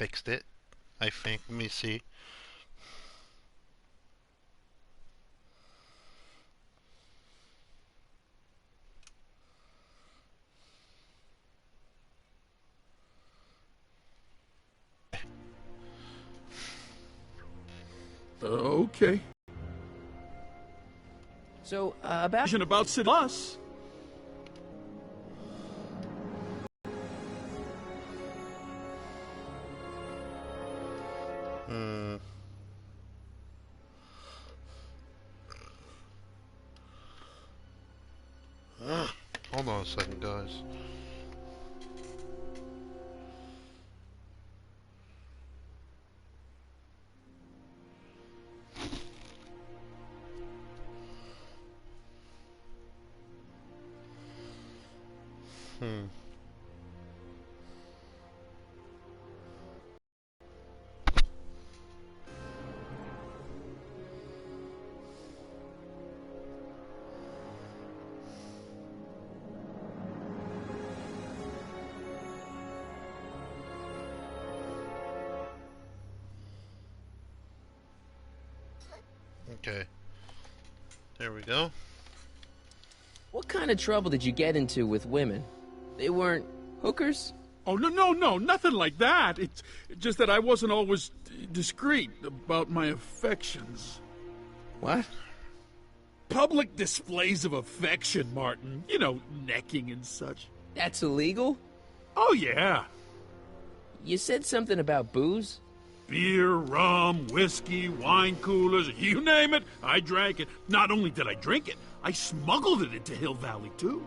fixed it, I think. Let me see. Okay. So, about us. Hmm. Hold on a second, guys. Hmm. Okay. There we go. what kind of trouble did you get into with women? They weren't hookers? Oh, no, nothing like that. It's just that I wasn't always discreet about my affections. What? Public displays of affection, Martin. You know, necking and such. That's illegal? Oh, yeah. You said something about booze? Beer, rum, whiskey, wine coolers, you name it, I drank it. Not only did I drink it, I smuggled it into Hill Valley, too.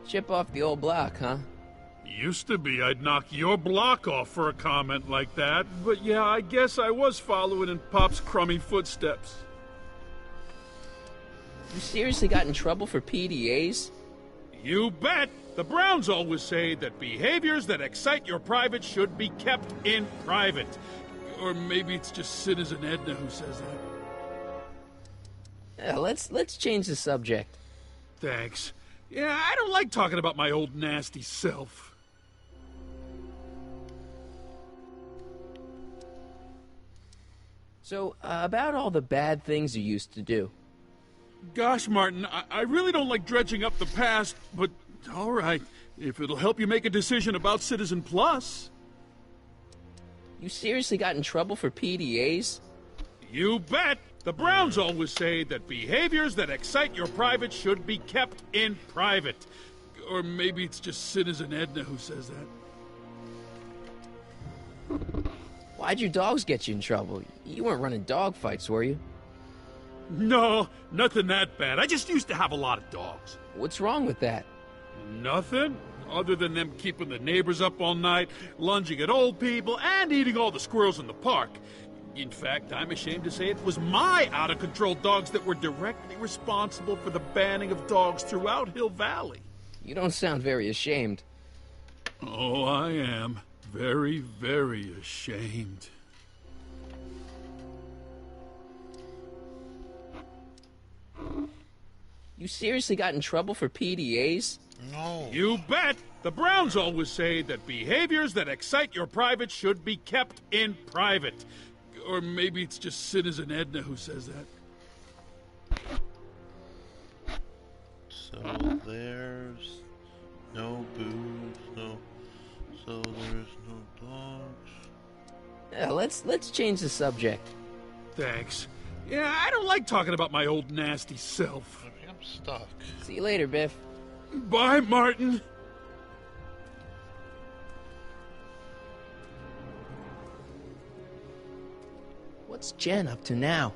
Chip off the old block, huh? Used to be I'd knock your block off for a comment like that, but yeah, I guess I was following in Pop's crummy footsteps. You seriously got in trouble for PDAs? You bet! The Browns always say that behaviors that excite your private should be kept in private. Or maybe it's just Citizen Edna who says that. Yeah, let's change the subject. Thanks. Yeah, I don't like talking about my old nasty self. So, about all the bad things you used to do. Gosh, Martin, I really don't like dredging up the past, but all right, if it'll help you make a decision about Citizen Plus. You seriously got in trouble for PDAs? You bet! The Browns always say that behaviors that excite your private should be kept in private. Or maybe it's just Citizen Edna who says that. Why'd your dogs get you in trouble? You weren't running dog fights, were you? No, nothing that bad. I just used to have a lot of dogs. What's wrong with that? Nothing, other than them keeping the neighbors up all night, lunging at old people, and eating all the squirrels in the park. In fact, I'm ashamed to say it was my out-of-control dogs that were directly responsible for the banning of dogs throughout Hill Valley. You don't sound very ashamed. Oh, I am. Very, very ashamed. You seriously got in trouble for PDAs? No. You bet! The Browns always say that behaviors that excite your private should be kept in private. Or maybe it's just Citizen Edna who says that. So there's no booze, no. So there's no dogs. Yeah, let's change the subject. Thanks. Yeah, I don't like talking about my old nasty self. I think I'm stuck. See you later, Biff. Bye, Martin. What's Jen up to now?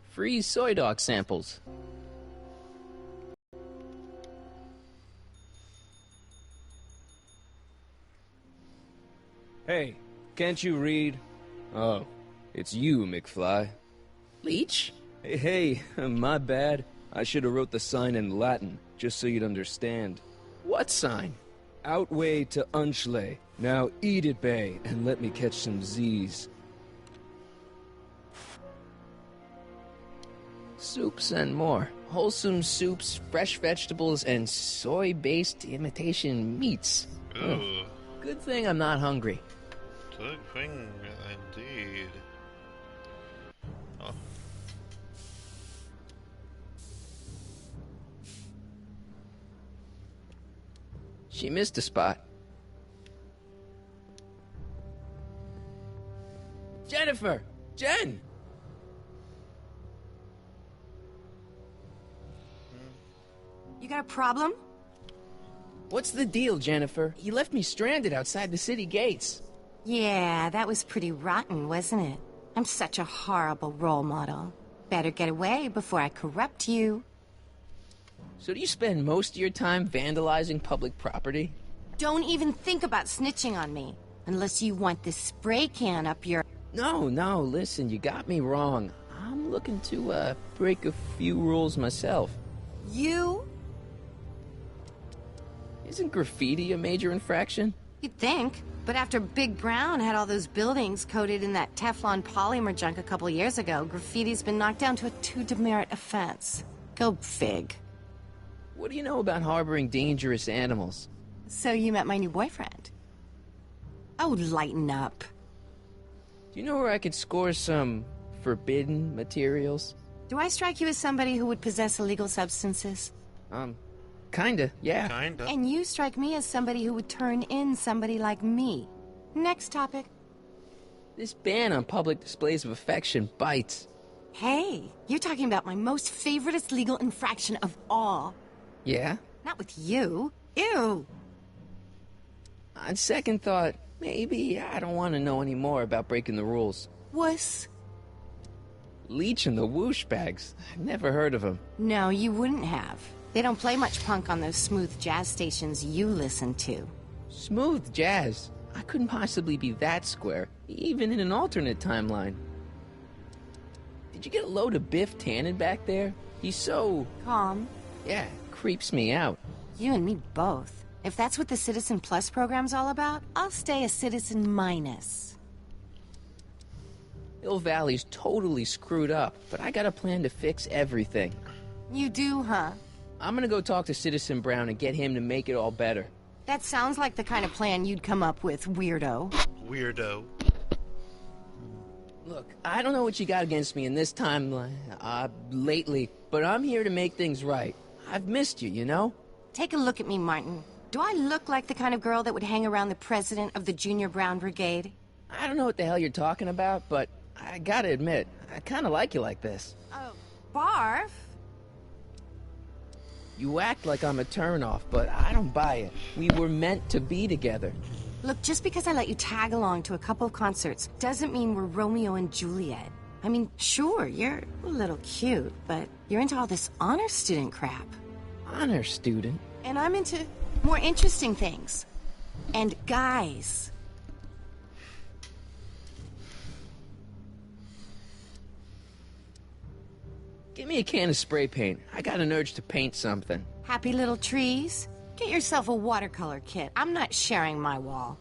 Free soy dog samples. Hey, can't you read? Oh, it's you, McFly. Leech? Hey, my bad. I should have wrote the sign in Latin, just so you'd understand. What sign? Outway to Unchley. Now eat it, Bay, and let me catch some Z's. Soups and more. Wholesome soups, fresh vegetables, and soy-based imitation meats. Ooh. Good thing I'm not hungry. Good thing, indeed. Oh. She missed a spot. Jennifer! Jen! You got a problem? What's the deal, Jennifer? You left me stranded outside the city gates. Yeah, that was pretty rotten, wasn't it? I'm such a horrible role model. Better get away before I corrupt you. So do you spend most of your time vandalizing public property? Don't even think about snitching on me. Unless you want this spray can up your... No, listen, you got me wrong. I'm looking to, break a few rules myself. You? Isn't graffiti a major infraction? You'd think. But after Big Brown had all those buildings coated in that Teflon polymer junk a couple years ago, graffiti's been knocked down to a 2 demerit offense. Go fig. What do you know about harboring dangerous animals? So you met my new boyfriend. Oh, lighten up. Do you know where I could score some forbidden materials? Do I strike you as somebody who would possess illegal substances? Kinda, yeah. Kinda. And you strike me as somebody who would turn in somebody like me. Next topic. This ban on public displays of affection bites. Hey, you're talking about my most favoriteest legal infraction of all. Yeah? Not with you. Ew. On second thought, maybe I don't want to know any more about breaking the rules. Wuss. Leech and the Whoosh Bags. I've never heard of them. No, you wouldn't have. They don't play much punk on those smooth jazz stations you listen to. Smooth jazz. I couldn't possibly be that square, even in an alternate timeline. Did you get a load of Biff Tannen back there? He's so... Calm. yeah, creeps me out. You and me both. If that's what the Citizen Plus program's all about, I'll stay a Citizen Minus. Hill Valley's totally screwed up, but I got a plan to fix everything. You do, huh? I'm gonna go talk to Citizen Brown and get him to make it all better. That sounds like the kind of plan you'd come up with, weirdo. Weirdo. Look, I don't know what you got against me in this time, lately, but I'm here to make things right. I've missed you, you know? Take a look at me, Martin. Do I look like the kind of girl that would hang around the president of the Junior Brown Brigade? I don't know what the hell you're talking about, but I gotta admit, I kinda like you like this. Oh, barf? You act like I'm a turnoff, but I don't buy it. We were meant to be together. Look, just because I let you tag along to a couple of concerts doesn't mean we're Romeo and Juliet. I mean, sure, you're a little cute, but you're into all this honor student crap. Honor student? And I'm into more interesting things. And guys. Give me a can of spray paint. I got an urge to paint something. Happy little trees? Get yourself a watercolor kit. I'm not sharing my wall.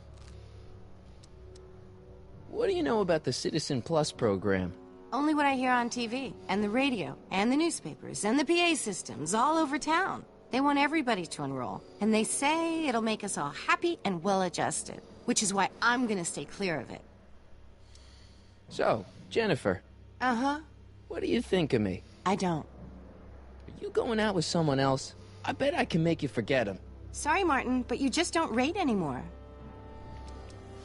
What do you know about the Citizen Plus program? Only what I hear on TV, and the radio, and the newspapers, and the PA systems all over town. They want everybody to enroll, and they say it'll make us all happy and well-adjusted, which is why I'm gonna stay clear of it. So, Jennifer, Uh-huh. what do you think of me? I don't. Are you going out with someone else? I bet I can make you forget him. Sorry, Martin, but you just don't rate anymore.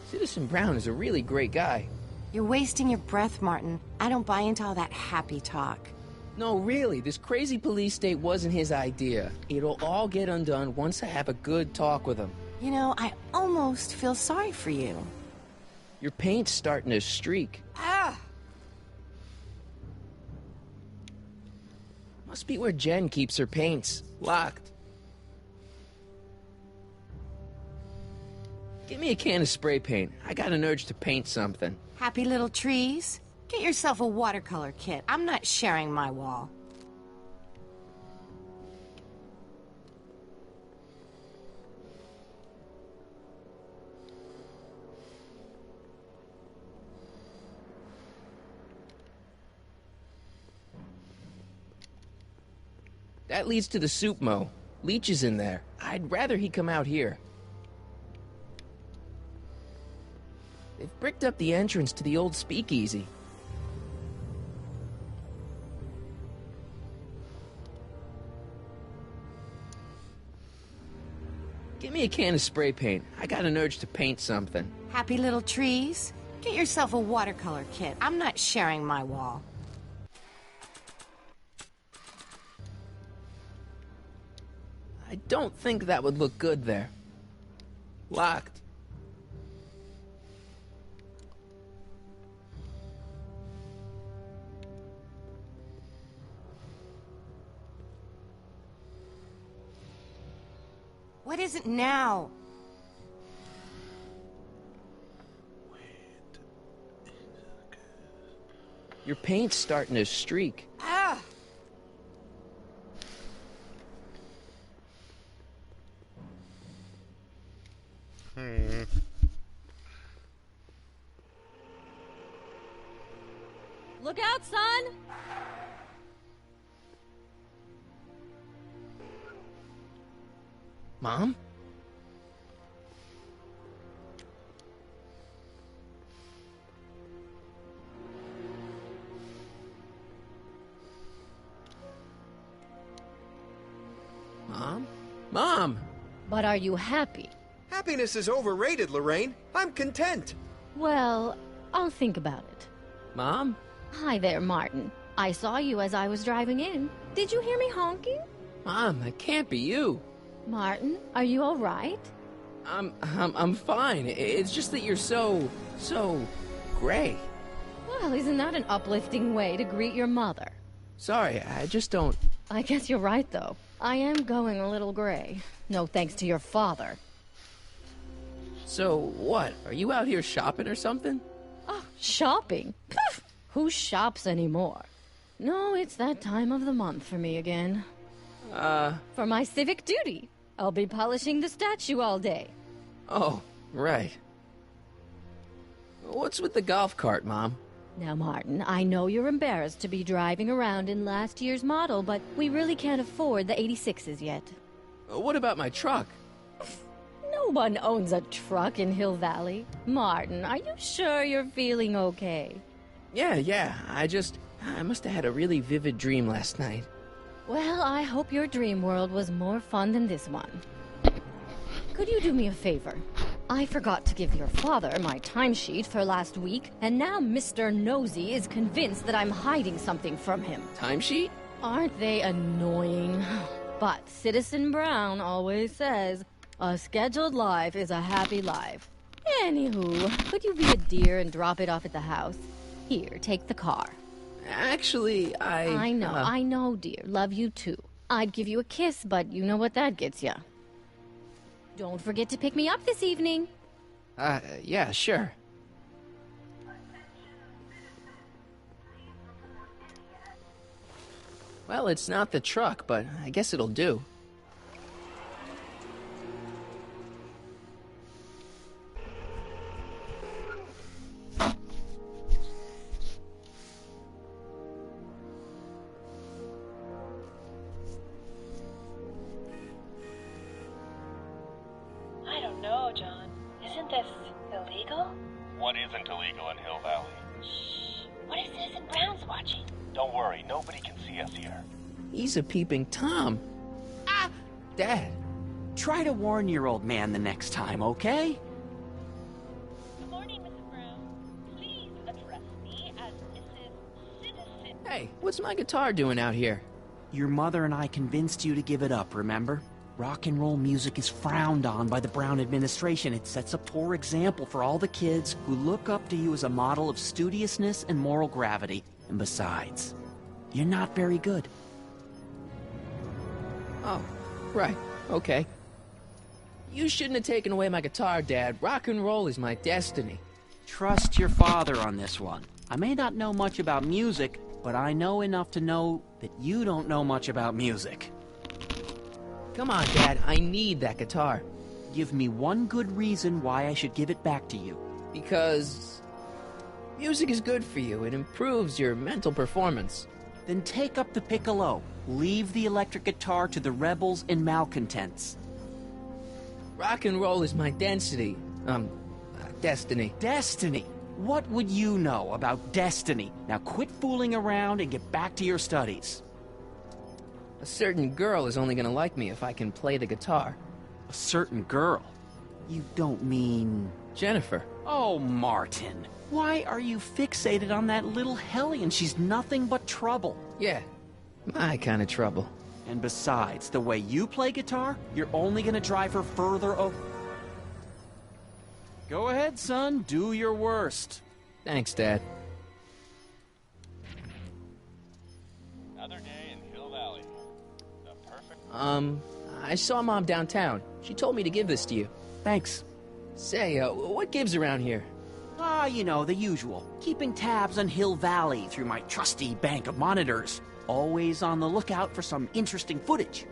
Citizen Brown is a really great guy. You're wasting your breath, Martin. I don't buy into all that happy talk. No, really, this crazy police state wasn't his idea. It'll all get undone once I have a good talk with him. You know, I almost feel sorry for you. Your paint's starting to streak. Ah! Must be where Jen keeps her paints. Locked. Give me a can of spray paint. I got an urge to paint something. Happy little trees? Get yourself a watercolor kit. I'm not sharing my wall. That leads to the soup mo. Leech is in there. I'd rather he come out here. They've bricked up the entrance to the old speakeasy. Give me a can of spray paint. I got an urge to paint something. Happy little trees? Get yourself a watercolor kit. I'm not sharing my wall. I don't think that would look good there. Locked. What is it now? Your paint's starting to streak. Ah! Look out, son! Mom? Mom? Mom! But are you happy? Happiness is overrated, Lorraine. I'm content. Well, I'll think about it. Mom? Hi there, Martin. I saw you as I was driving in. Did you hear me honking? Mom, that can't be you. Martin, are you all right? I'm fine. It's just that you're so gray. Well, isn't that an uplifting way to greet your mother? Sorry, I just don't... I guess you're right, though. I am going a little gray. No thanks to your father. So, what? Are you out here shopping or something? Oh, shopping? Poof! Who shops anymore? No, it's that time of the month for me again. For my civic duty. I'll be polishing the statue all day. Oh, right. What's with the golf cart, Mom? Now, Martin, I know you're embarrassed to be driving around in last year's model, but we really can't afford the 86s yet. What about my truck? No one owns a truck in Hill Valley. Martin, are you sure you're feeling okay? Yeah. I must have had a really vivid dream last night. Well, I hope your dream world was more fun than this one. Could you do me a favor? I forgot to give your father my timesheet for last week, and now Mr. Nosy is convinced that I'm hiding something from him. Timesheet? Aren't they annoying? But Citizen Brown always says, a scheduled life is a happy life. Anywho, could you be a dear and drop it off at the house? Here, take the car. Actually, I know, dear. Love you too. I'd give you a kiss, but you know what that gets ya. Don't forget to pick me up this evening. Yeah, sure. Well, it's not the truck, but I guess it'll do. I don't know, John. Isn't this illegal? What isn't illegal in Hill Valley? Shh. What if Citizen Brown's watching? Don't worry, nobody can see us here. He's a peeping Tom. Ah! Dad. Try to warn your old man the next time, okay? Good morning, Mrs. Brown. Please address me as Mrs. Citizen. Hey, what's my guitar doing out here? Your mother and I convinced you to give it up, remember? Rock and roll music is frowned on by the Brown administration. It sets a poor example for all the kids who look up to you as a model of studiousness and moral gravity. And besides, you're not very good. Oh, right. Okay. You shouldn't have taken away my guitar, Dad. Rock and roll is my destiny. Trust your father on this one. I may not know much about music, but I know enough to know that you don't know much about music. Come on, Dad. I need that guitar. Give me one good reason why I should give it back to you. Because music is good for you. It improves your mental performance. Then take up the piccolo. Leave the electric guitar to the rebels and malcontents. Rock and roll is my density. Destiny. Destiny? What would you know about destiny? Now quit fooling around and get back to your studies. A certain girl is only gonna like me if I can play the guitar. A certain girl? You don't mean... Jennifer. Oh, Martin. Why are you fixated on that little hellion? She's nothing but trouble. Yeah, my kind of trouble. And besides, the way you play guitar, you're only gonna drive her further Go ahead, son. Do your worst. Thanks, Dad. Another day in Hill Valley. The perfect... I saw Mom downtown. She told me to give this to you. Thanks. Say, what gives around here? Ah, you know, the usual. Keeping tabs on Hill Valley through my trusty bank of monitors. Always on the lookout for some interesting footage.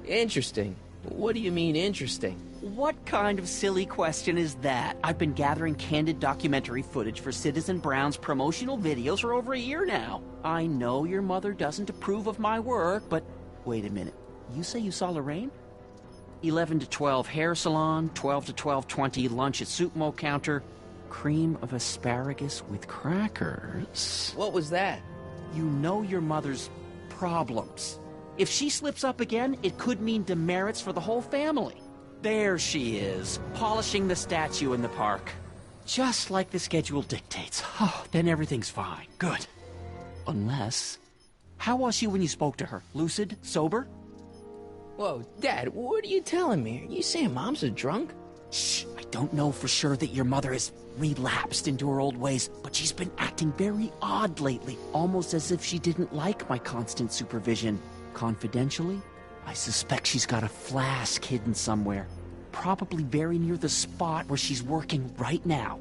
Interesting? What do you mean, interesting? What kind of silly question is that? I've been gathering candid documentary footage for Citizen Brown's promotional videos for over a year now. I know your mother doesn't approve of my work, but... Wait a minute. You say you saw Lorraine? 11 to 12 hair salon, 12 to 12:20 lunch at soup mo counter, cream of asparagus with crackers. What was that? You know your mother's problems. If she slips up again, it could mean demerits for the whole family. There she is, polishing the statue in the park. Just like the schedule dictates. Oh, then everything's fine. Good. Unless... How was she when you spoke to her? Lucid? Sober? Whoa, Dad, what are you telling me? Are you saying Mom's a drunk? Shh, I don't know for sure that your mother has relapsed into her old ways, but she's been acting very odd lately, almost as if she didn't like my constant supervision. Confidentially, I suspect she's got a flask hidden somewhere, probably very near the spot where she's working right now.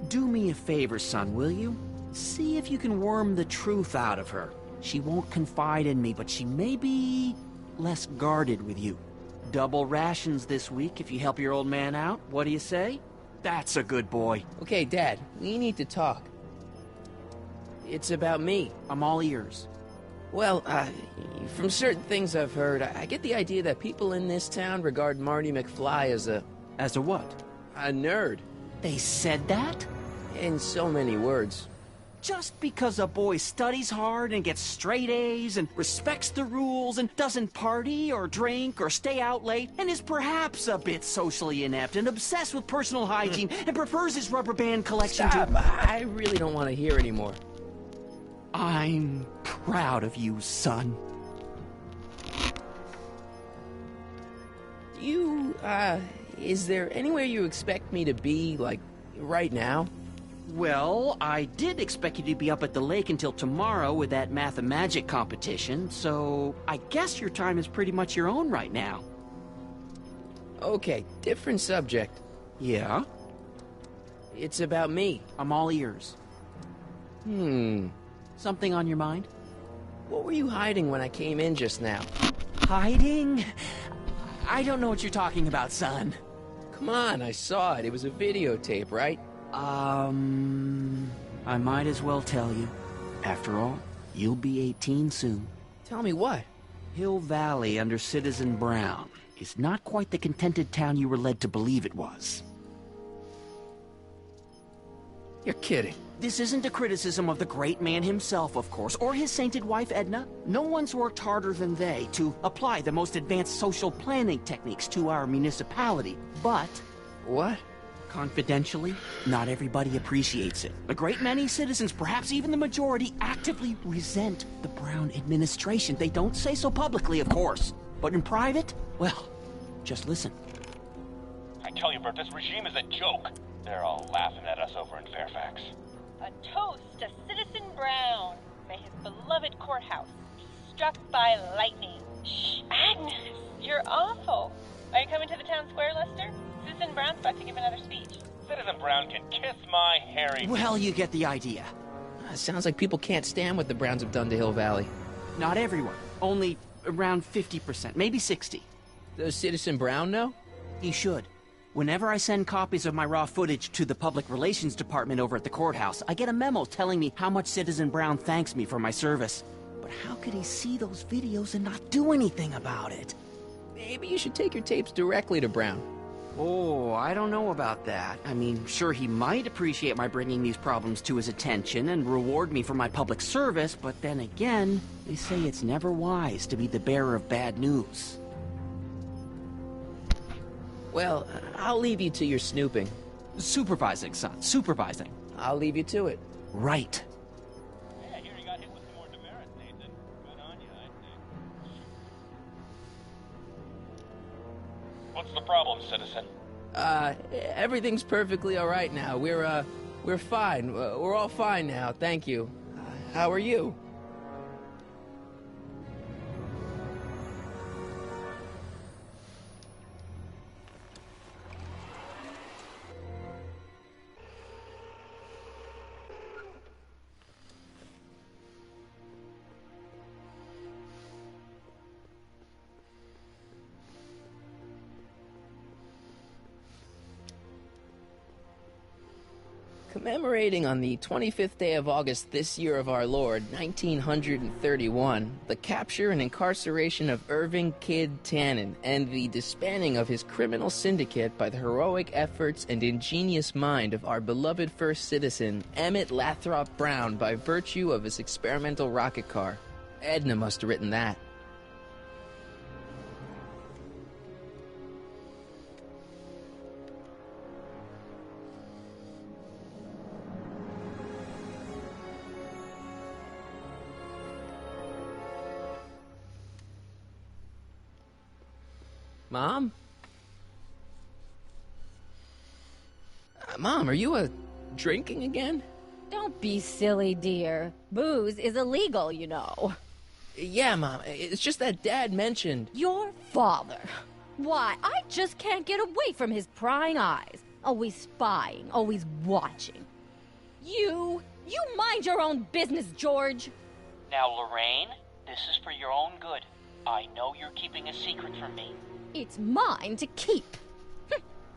Do me a favor, son, will you? See if you can worm the truth out of her. She won't confide in me, but she may be less guarded with you. Double rations this week if you help your old man out. What do you say? That's a good boy. Okay, Dad, we need to talk. It's about me. I'm all ears. Well, from certain things I've heard, I get the idea that people in this town regard Marty McFly as a... As a what? A nerd. They said that? In so many words. Just because a boy studies hard and gets straight A's and respects the rules and doesn't party or drink or stay out late and is perhaps a bit socially inept and obsessed with personal hygiene and prefers his rubber band collection Stop. to... I really don't want to hear anymore. I'm proud of you, son. Is there anywhere you expect me to be, like, right now? Well, I did expect you to be up at the lake until tomorrow with that math-magic competition, so I guess your time is pretty much your own right now. Okay, different subject. Yeah? It's about me. I'm all ears. Something on your mind? What were you hiding when I came in just now? Hiding? I don't know what you're talking about, son. Come on, I saw it. It was a videotape, right? I might as well tell you. After all, you'll be 18 soon. Tell me what? Hill Valley under Citizen Brown is not quite the contented town you were led to believe it was. You're kidding. This isn't a criticism of the great man himself, of course, or his sainted wife, Edna. No one's worked harder than they to apply the most advanced social planning techniques to our municipality. But... What? Confidentially, not everybody appreciates it. A great many citizens, perhaps even the majority, actively resent the Brown administration. They don't say so publicly, of course. But in private, well, just listen. I tell you, Bert, this regime is a joke. They're all laughing at us over in Fairfax. A toast to Citizen Brown. May his beloved courthouse be struck by lightning. Shh, Agnes, you're awful. Are you coming to the town square, Lester? Citizen Brown's about to give another speech. Citizen Brown can kiss my hairy... Well, you get the idea. Sounds like people can't stand what the Browns have done to Hill Valley. Not everyone. Only around 50%, maybe 60%. Does Citizen Brown know? He should. Whenever I send copies of my raw footage to the public relations department over at the courthouse, I get a memo telling me how much Citizen Brown thanks me for my service. But how could he see those videos and not do anything about it? Maybe you should take your tapes directly to Brown. Oh, I don't know about that. I mean, sure, he might appreciate my bringing these problems to his attention and reward me for my public service, but then again, they say it's never wise to be the bearer of bad news. Well, I'll leave you to your snooping. Supervising, son, supervising. I'll leave you to it. Right. Yeah, I hear you got hit with some more demerits, Nathan. Good on you, I think. What's the problem, citizen? Everything's perfectly all right now. We're fine. We're all fine now, thank you. How are you? Commemorating on the 25th day of August this year of our Lord, 1931, the capture and incarceration of Irving Kid Tannen and the disbanding of his criminal syndicate by the heroic efforts and ingenious mind of our beloved first citizen, Emmett Lathrop Brown, by virtue of his experimental rocket car. Edna must have written that. Mom? Mom, are you drinking again? Don't be silly, dear. Booze is illegal, you know. Yeah, Mom. It's just that Dad mentioned... Your father. Why, I just can't get away from his prying eyes. Always spying, always watching. You mind your own business, George. Now, Lorraine, this is for your own good. I know you're keeping a secret from me. It's mine to keep.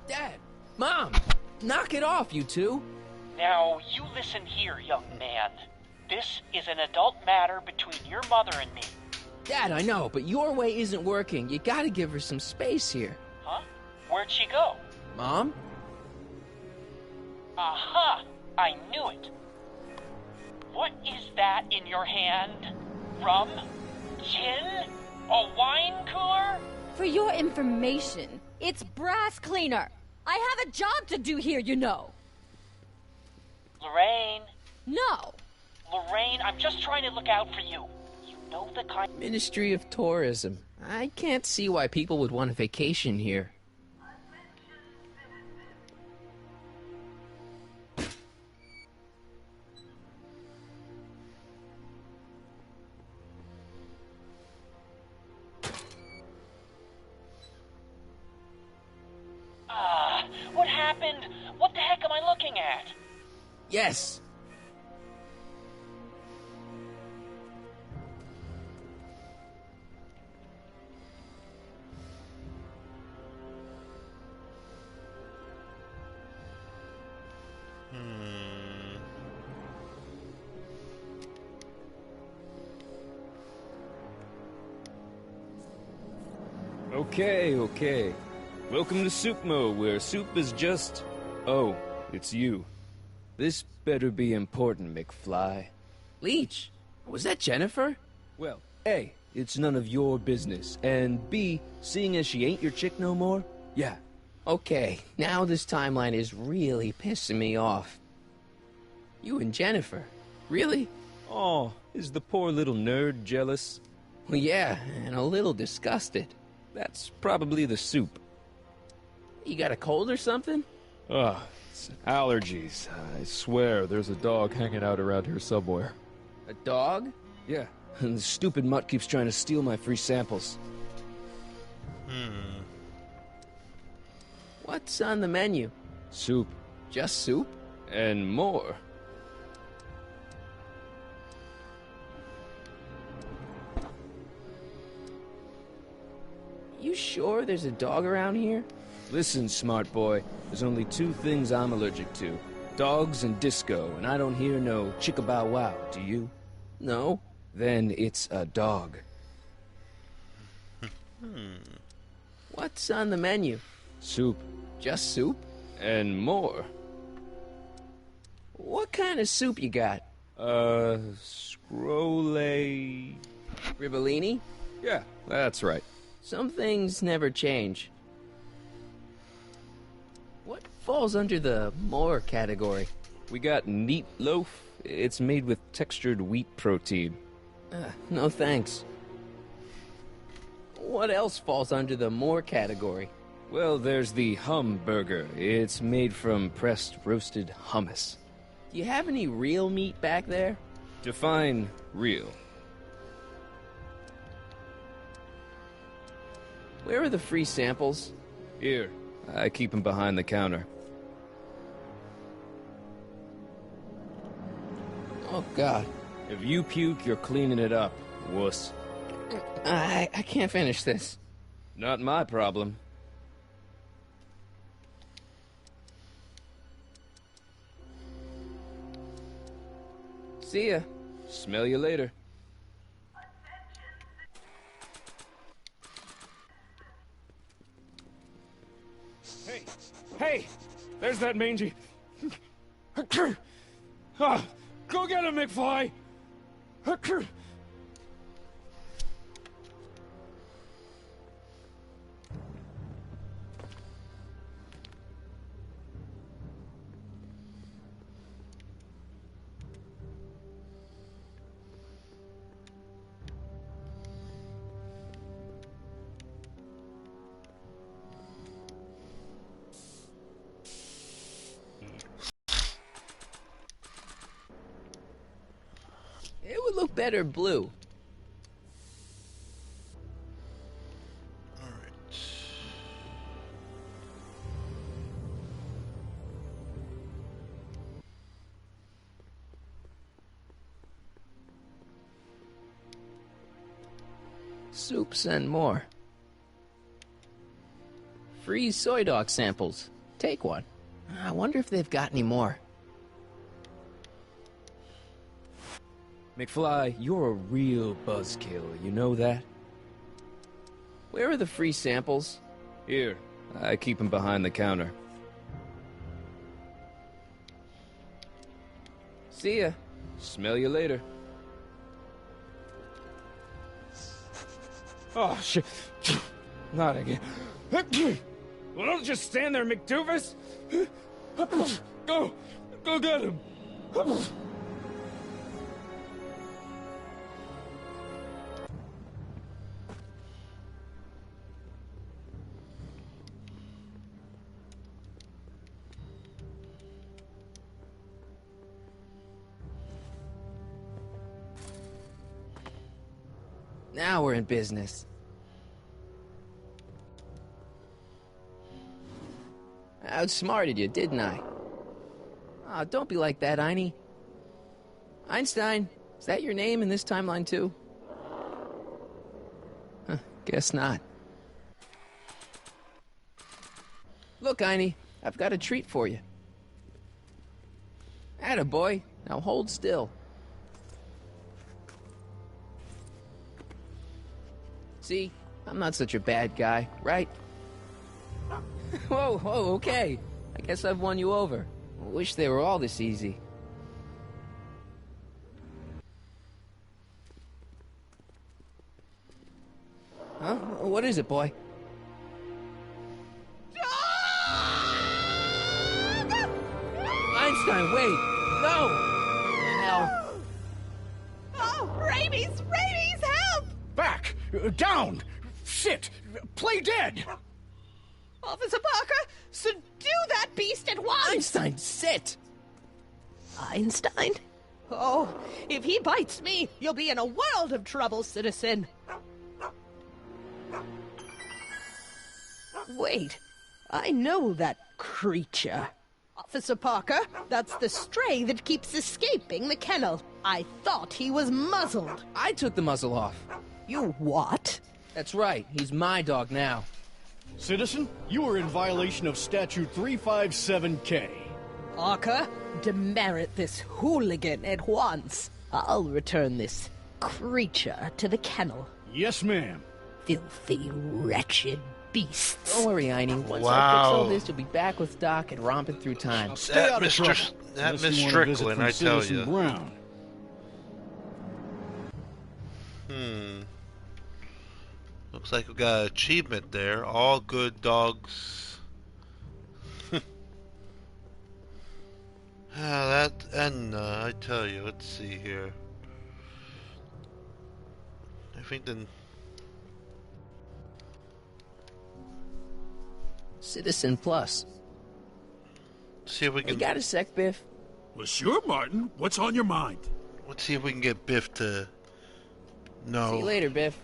Dad! Mom! Knock it off, you two! Now, you listen here, young man. This is an adult matter between your mother and me. Dad, I know, but your way isn't working. You gotta give her some space here. Huh? Where'd she go? Mom? Aha! I knew it. What is that in your hand? Rum? Gin? A wine cooler? For your information, it's brass cleaner. I have a job to do here, you know. Lorraine. No. Lorraine, I'm just trying to look out for you. You know the kind... Ministry of Tourism. I can't see why people would want a vacation here. What happened? What the heck am I looking at? Yes. Okay. Welcome to Soupmo, where soup is just... Oh, it's you. This better be important, McFly. Leech, was that Jennifer? Well, A, it's none of your business, and B, seeing as she ain't your chick no more, yeah. Okay, now this timeline is really pissing me off. You and Jennifer? Really? Oh, is the poor little nerd jealous? Well, yeah, and a little disgusted. That's probably the soup. You got a cold or something? Ugh, it's allergies. I swear there's a dog hanging out around here somewhere. A dog? Yeah, and the stupid mutt keeps trying to steal my free samples. What's on the menu? Soup. Just soup? And more. You sure there's a dog around here? Listen, smart boy, there's only two things I'm allergic to. Dogs and disco, and I don't hear no chicka-bow-wow, do you? No. Then it's a dog. What's on the menu? Soup. Just soup? And more. What kind of soup you got? Scrole... Ribellini? Yeah, that's right. Some things never change. What falls under the more category? We got neat loaf. It's made with textured wheat protein. No thanks. What else falls under the more category? Well, there's the hum burger. It's made from pressed roasted hummus. Do you have any real meat back there? Define real. Where are the free samples? Here. I keep them behind the counter. Oh, God. If you puke, you're cleaning it up, wuss. I can't finish this. Not my problem. See ya. Smell you later. Hey! There's that mangy... Ah, go get him, McFly! It would look better blue. Alright. Soups and more. Free soy dog samples. Take one. I wonder if they've got any more. McFly, you're a real buzzkill, you know that? Where are the free samples? Here, I keep them behind the counter. See ya. Smell you later. Oh, shit. Not again. Well, don't just stand there, McDoofus. Go get him. Now we're in business. I outsmarted you, didn't I? Oh, don't be like that, Einie. Einstein, is that your name in this timeline too? Huh, guess not. Look, Einie, I've got a treat for you. Attaboy, now hold still. See, I'm not such a bad guy, right? Whoa, okay. I guess I've won you over. Wish they were all this easy. Huh? What is it, boy? Einstein, wait! No! Hell. Oh, rabies! Rabies, help! Back! Down! Sit! Play dead! Officer Parker, subdue that beast at once! Einstein, sit! Einstein? Oh, if he bites me, you'll be in a world of trouble, citizen. Wait, I know that creature. Officer Parker, that's the stray that keeps escaping the kennel. I thought he was muzzled. I took the muzzle off. You what? That's right, he's my dog now. Citizen, you are in violation of Statute 357K. Parker, demerit this hooligan at once. I'll return this creature to the kennel. Yes, ma'am. Filthy, wretched beasts. Don't worry, Einie. Once I fix all this, you'll be back with Doc and romping through time. Stay out of trouble. That Unless Miss you want a visit Strickland, from I tell Citizen you. Brown. Looks like we got an achievement there. All good dogs. I tell you, let's see here. I think the Citizen Plus. see if we can. You got a sec, Biff? Well, sure, Martin. What's on your mind? Let's see if we can get Biff to. No. See you later, Biff.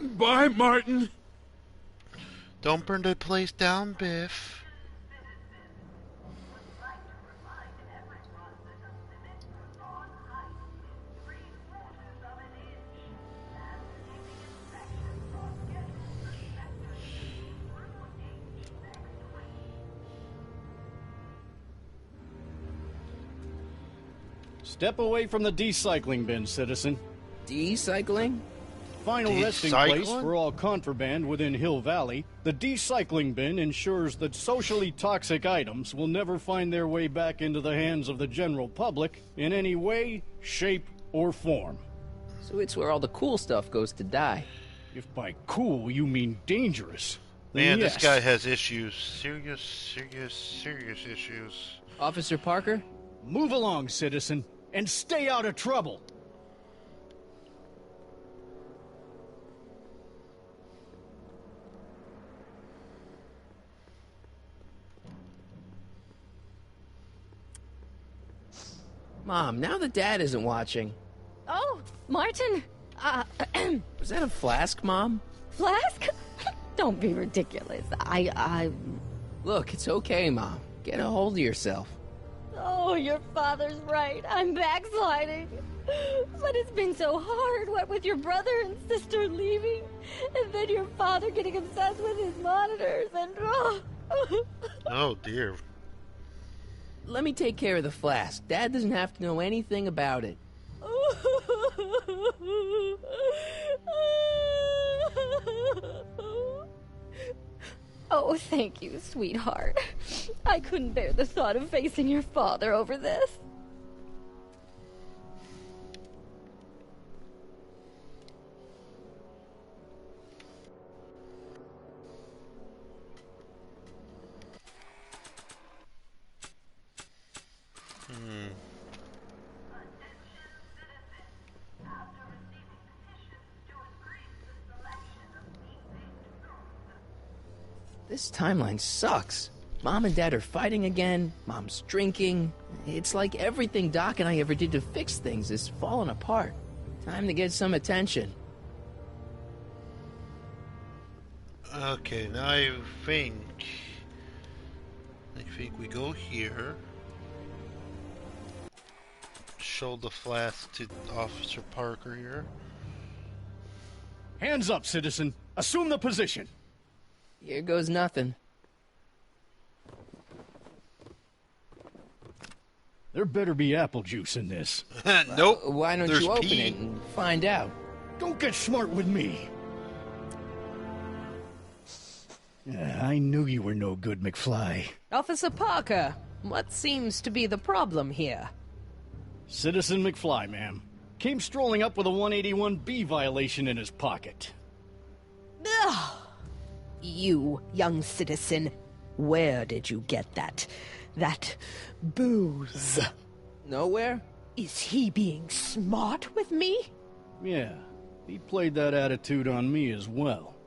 Bye, Martin. Don't burn the place down, Biff. Step away from the decycling bin, citizen. Decycling? Final resting place for all contraband within Hill Valley, the decycling bin ensures that socially toxic items will never find their way back into the hands of the general public in any way, shape, or form. So it's where all the cool stuff goes to die. If by cool you mean dangerous, then Man, yes. this guy has issues. Serious issues. Officer Parker? Move along, citizen, and stay out of trouble. Mom, now that Dad isn't watching. Oh, Martin. Was that a flask, Mom? Flask? Don't be ridiculous. Look, it's okay, Mom. Get a hold of yourself. Oh, your father's right. I'm backsliding. But it's been so hard, what with your brother and sister leaving, and then your father getting obsessed with his monitors, and... Oh, dear. Let me take care of the flask. Dad doesn't have to know anything about it. Oh, thank you, sweetheart. I couldn't bear the thought of facing your father over this. This timeline sucks. Mom and Dad are fighting again. Mom's drinking. It's like everything Doc and I ever did to fix things is falling apart. Time to get some attention. Okay, now I think we go here. Show the flask to Officer Parker here. Hands up, citizen. Assume the position. Here goes nothing. There better be apple juice in this. Nope. Why don't There's you open pee. it and find out? Don't get smart with me. I knew you were no good, McFly. Officer Parker, what seems to be the problem here? Citizen McFly, ma'am. Came strolling up with a 181B violation in his pocket. Ugh. You, young citizen, where did you get that booze? Nowhere? Is he being smart with me? Yeah, he played that attitude on me as well.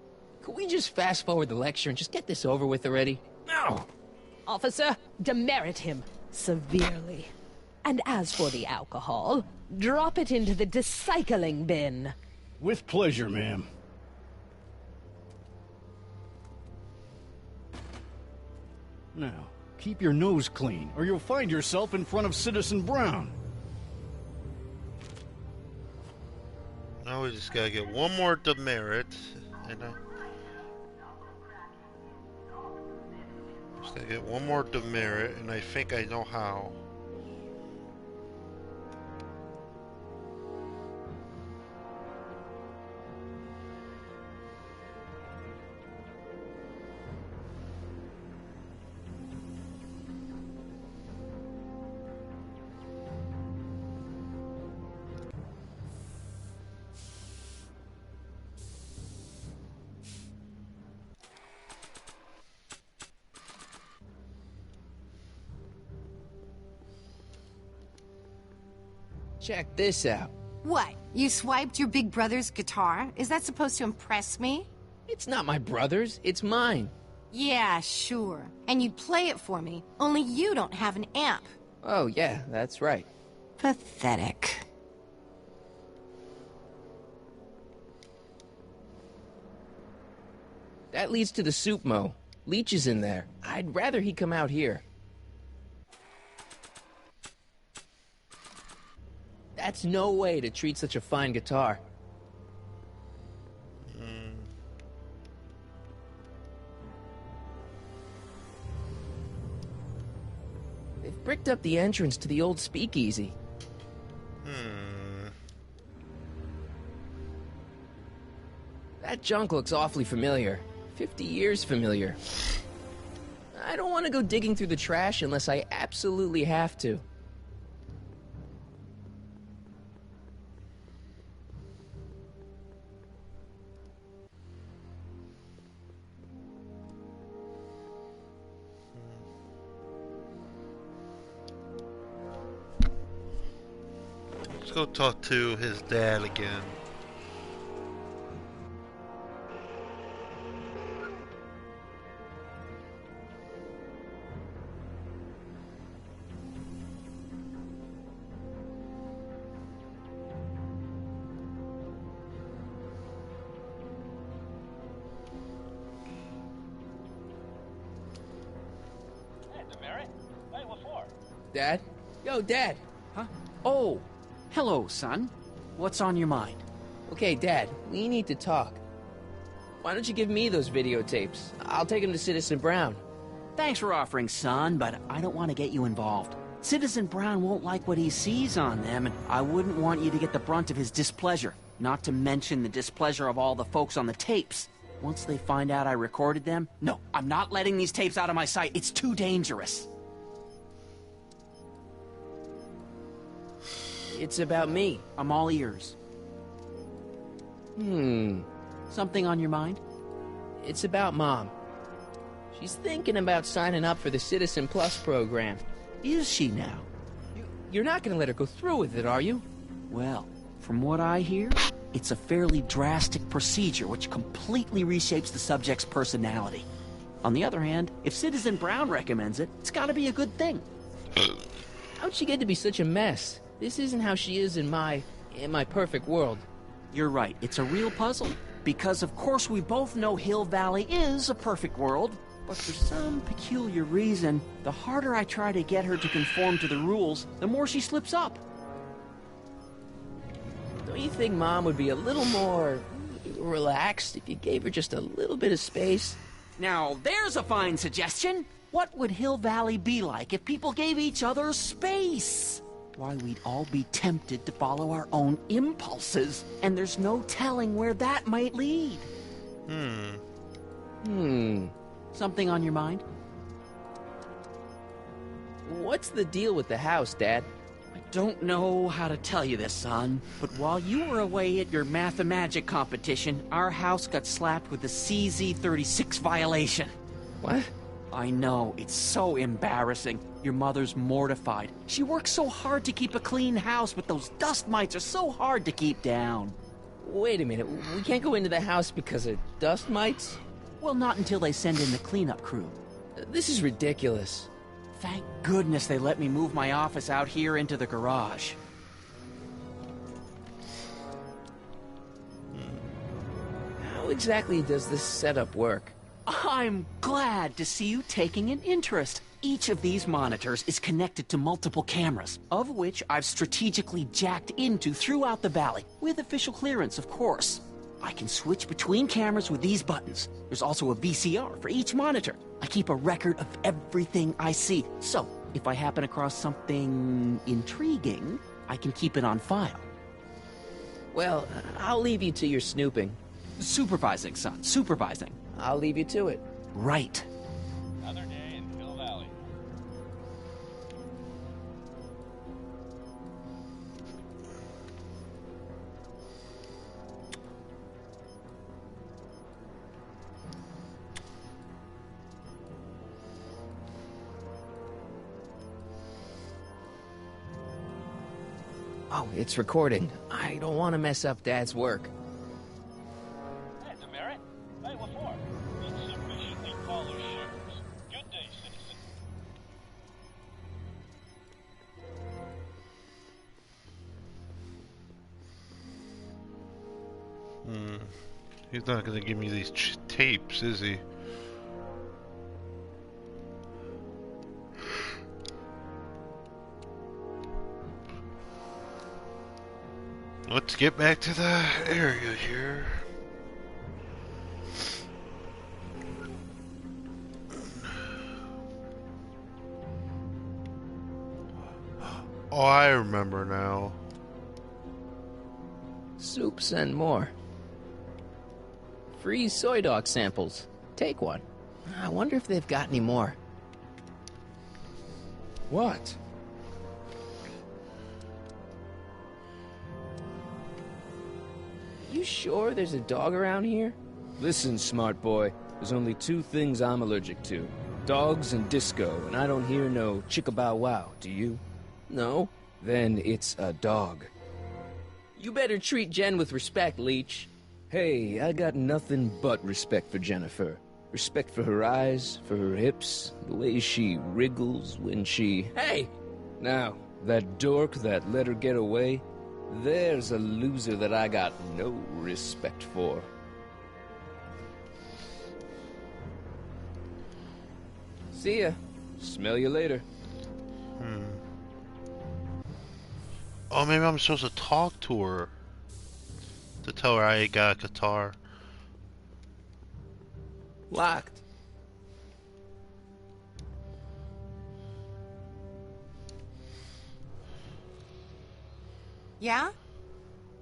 Could we just fast forward the lecture and just get this over with already? No! Officer, demerit him severely. And as for the alcohol, drop it into the decycling bin. With pleasure, ma'am. Now, keep your nose clean, or you'll find yourself in front of Citizen Brown. Now we just gotta get one more demerit, and Gonna get one more demerit, and I think I know how. Check this out. What? You swiped your big brother's guitar? Is that supposed to impress me? It's not my brother's, it's mine. Yeah, sure. And you'd play it for me, only you don't have an amp. Oh, yeah, that's right. Pathetic. That leads to the soup mo. Leech is in there. I'd rather he come out here. That's no way to treat such a fine guitar. They've bricked up the entrance to the old speakeasy. That junk looks awfully familiar. 50 years familiar. I don't want to go digging through the trash unless I absolutely have to. Let's go talk to his dad again. Dad? Yo, Dad! Huh? Oh! Hello, son. What's on your mind? Okay, Dad, we need to talk. Why don't you give me those videotapes? I'll take them to Citizen Brown. Thanks for offering, son, but I don't want to get you involved. Citizen Brown won't like what he sees on them, and I wouldn't want you to get the brunt of his displeasure. Not to mention the displeasure of all the folks on the tapes. Once they find out I recorded them, no, I'm not letting these tapes out of my sight. It's too dangerous. It's about me. I'm all ears. Something on your mind? It's about Mom. She's thinking about signing up for the Citizen Plus program. Is she now? You're not going to let her go through with it, are you? Well, from what I hear, it's a fairly drastic procedure which completely reshapes the subject's personality. On the other hand, if Citizen Brown recommends it, it's got to be a good thing. How'd she get to be such a mess? This isn't how she is in my perfect world. You're right, it's a real puzzle. Because of course we both know Hill Valley is a perfect world, but for some peculiar reason, the harder I try to get her to conform to the rules, the more she slips up. Don't you think Mom would be a little more relaxed if you gave her just a little bit of space? Now, there's a fine suggestion. What would Hill Valley be like if people gave each other space? Why, we'd all be tempted to follow our own impulses, and there's no telling where that might lead. Something on your mind? What's the deal with the house, Dad? I don't know how to tell you this, son, but while you were away at your Mathemagic competition, our house got slapped with a CZ36 violation. What? I know, it's so embarrassing. Your mother's mortified. She works so hard to keep a clean house, but those dust mites are so hard to keep down. Wait a minute, we can't go into the house because of dust mites? Well, not until they send in the cleanup crew. This is ridiculous. Thank goodness they let me move my office out here into the garage. How exactly does this setup work? I'm glad to see you taking an interest. Each of these monitors is connected to multiple cameras, of which I've strategically jacked into throughout the valley, with official clearance, of course. I can switch between cameras with these buttons. There's also a VCR for each monitor. I keep a record of everything I see. So, if I happen across something intriguing, I can keep it on file. Well, I'll leave you to your snooping. Supervising, son. Supervising. I'll leave you to it. Right. Another day in Hill Valley. Oh, it's recording. I don't want to mess up Dad's work. Hey, Demerit. Hey, what for? Insufficiently polished shoes. Good day, citizen. He's not gonna give me these tapes, is he? Let's get back to the area here. Oh, I remember now. Soups and more. Free soy dog samples. Take one. I wonder if they've got any more. What? You sure there's a dog around here? Listen, smart boy, there's only two things I'm allergic to. Dogs and disco, and I don't hear no chicka-bow-wow, do you? No. Then it's a dog. You better treat Jen with respect, Leech. Hey, I got nothing but respect for Jennifer. Respect for her eyes, for her hips, the way she wriggles when she... Hey! Now, that dork that let her get away, there's a loser that I got no respect for. See ya. Smell you later. Oh, maybe I'm supposed to talk to her. To tell her I got a guitar. Locked. Yeah?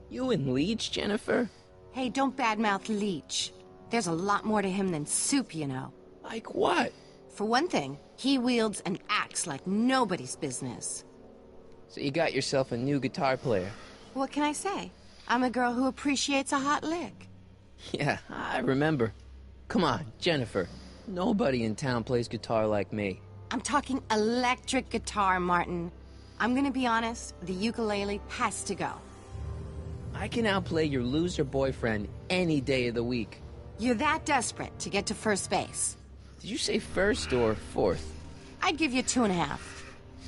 You and Leech, Jennifer? Hey, don't badmouth Leech. There's a lot more to him than soup, you know. Like what? For one thing, he wields an axe like nobody's business. So you got yourself a new guitar player. What can I say? I'm a girl who appreciates a hot lick. Yeah, I remember. Come on, Jennifer. Nobody in town plays guitar like me. I'm talking electric guitar, Martin. I'm gonna be honest, the ukulele has to go. I can outplay your loser boyfriend any day of the week. You're that desperate to get to first base. Did you say first or fourth? I'd give you 2.5.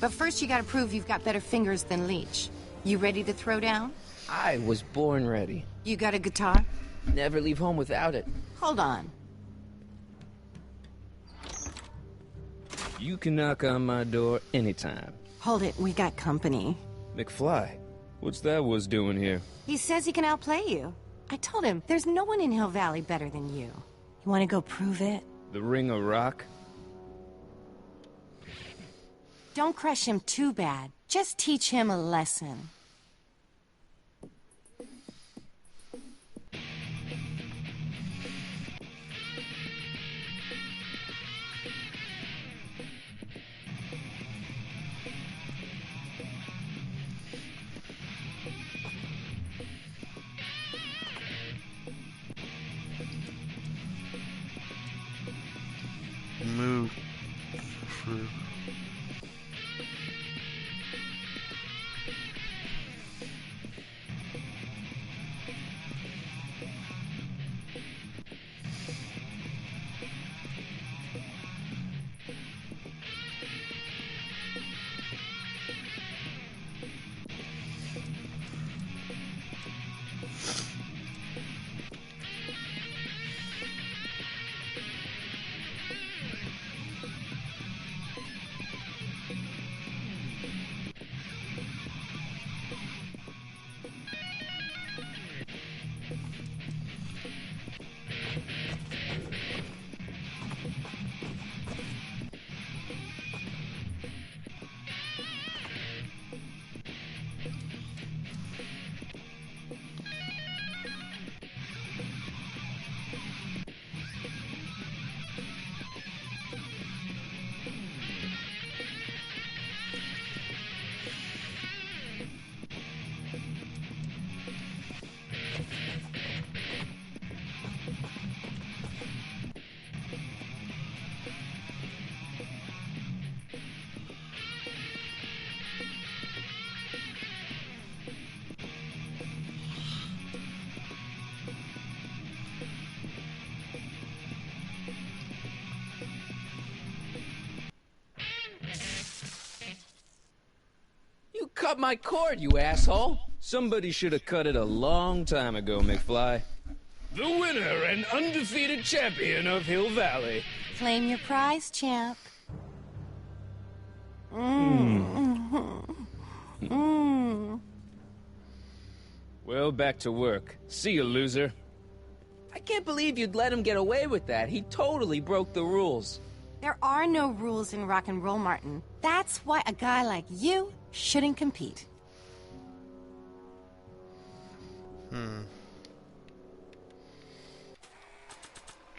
But first you gotta prove you've got better fingers than Leech. You ready to throw down? I was born ready. You got a guitar? Never leave home without it. Hold on. You can knock on my door anytime. Hold it, we got company. McFly, what's that was doing here? He says he can outplay you. I told him, there's no one in Hill Valley better than you. You wanna go prove it? The Ring of Rock? Don't crush him too bad. Just teach him a lesson. Move. You cut my cord, you asshole! Somebody should have cut it a long time ago, McFly. The winner and undefeated champion of Hill Valley. Claim your prize, champ. Well, back to work. See you, loser. I can't believe you'd let him get away with that. He totally broke the rules. There are no rules in rock and roll, Martin. That's why a guy like you shouldn't compete.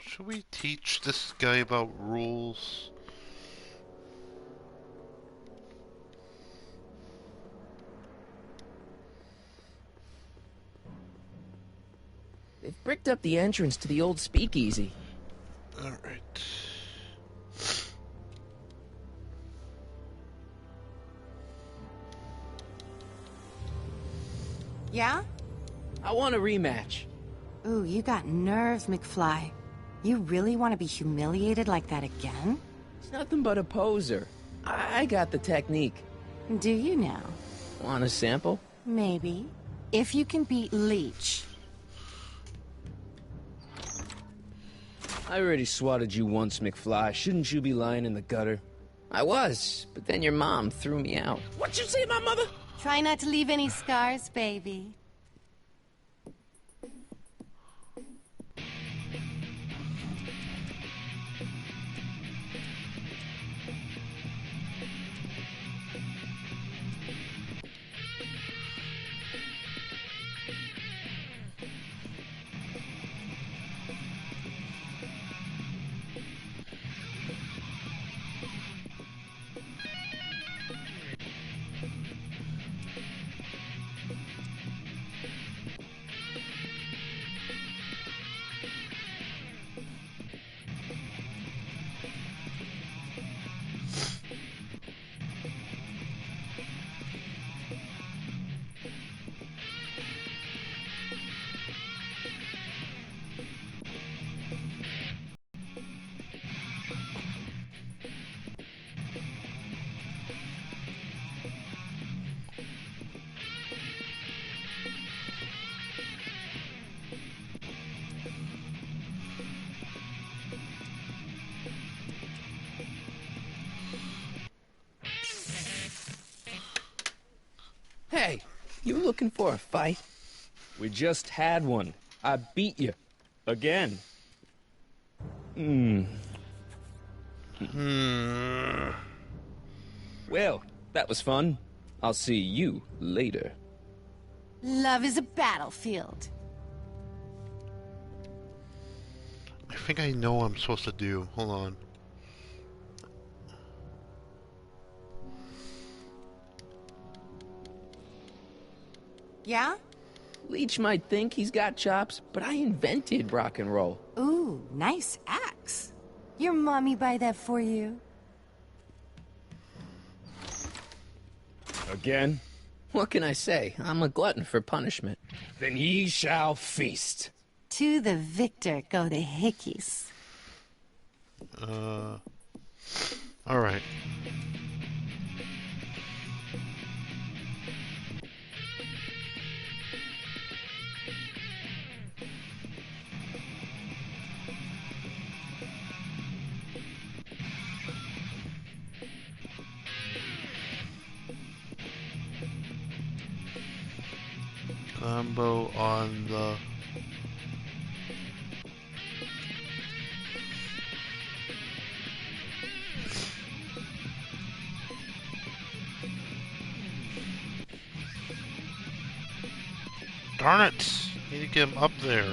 Should we teach this guy about rules? They've bricked up the entrance to the old speakeasy. Alright. Yeah? I want a rematch. Ooh, you got nerve, McFly. You really want to be humiliated like that again? It's nothing but a poser. I got the technique. Do you now? Want a sample? Maybe. If you can beat Leech. I already swatted you once, McFly. Shouldn't you be lying in the gutter? I was, but then your mom threw me out. What'd you say, my mother? Try not to leave any scars, baby. Hey, you looking for a fight? We just had one. I beat you. Again. Well, that was fun. I'll see you later. Love is a battlefield. I think I know what I'm supposed to do. Hold on. Yeah? Leech might think he's got chops, but I invented rock and roll. Ooh, nice axe. Your mommy buy that for you? Again? What can I say? I'm a glutton for punishment. Then ye shall feast. To the victor go the hickeys. Alright. Combo on the... Darn it! Need to get him up there.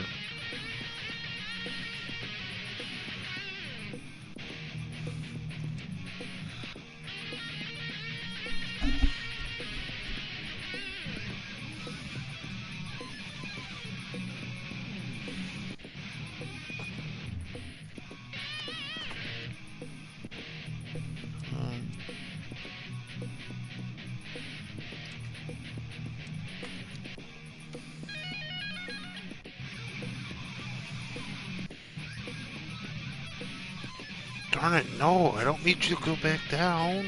Darn it, no, I don't need you to go back down.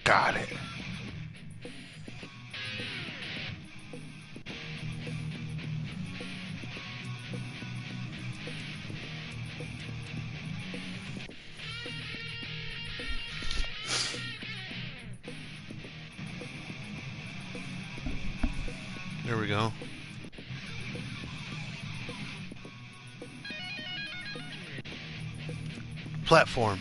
Got it. There we go. Platform.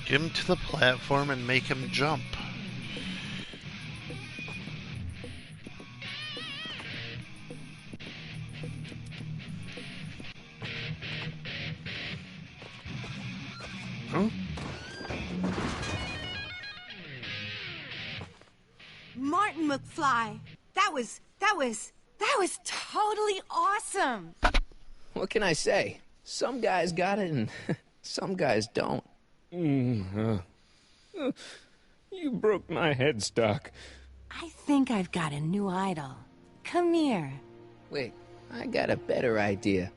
Get him to the platform and make him jump. Huh? Martin McFly, that was totally awesome. What can I say? Some guys got it and some guys don't. You broke my headstock. I think I've got a new idol. Come here. Wait, I got a better idea.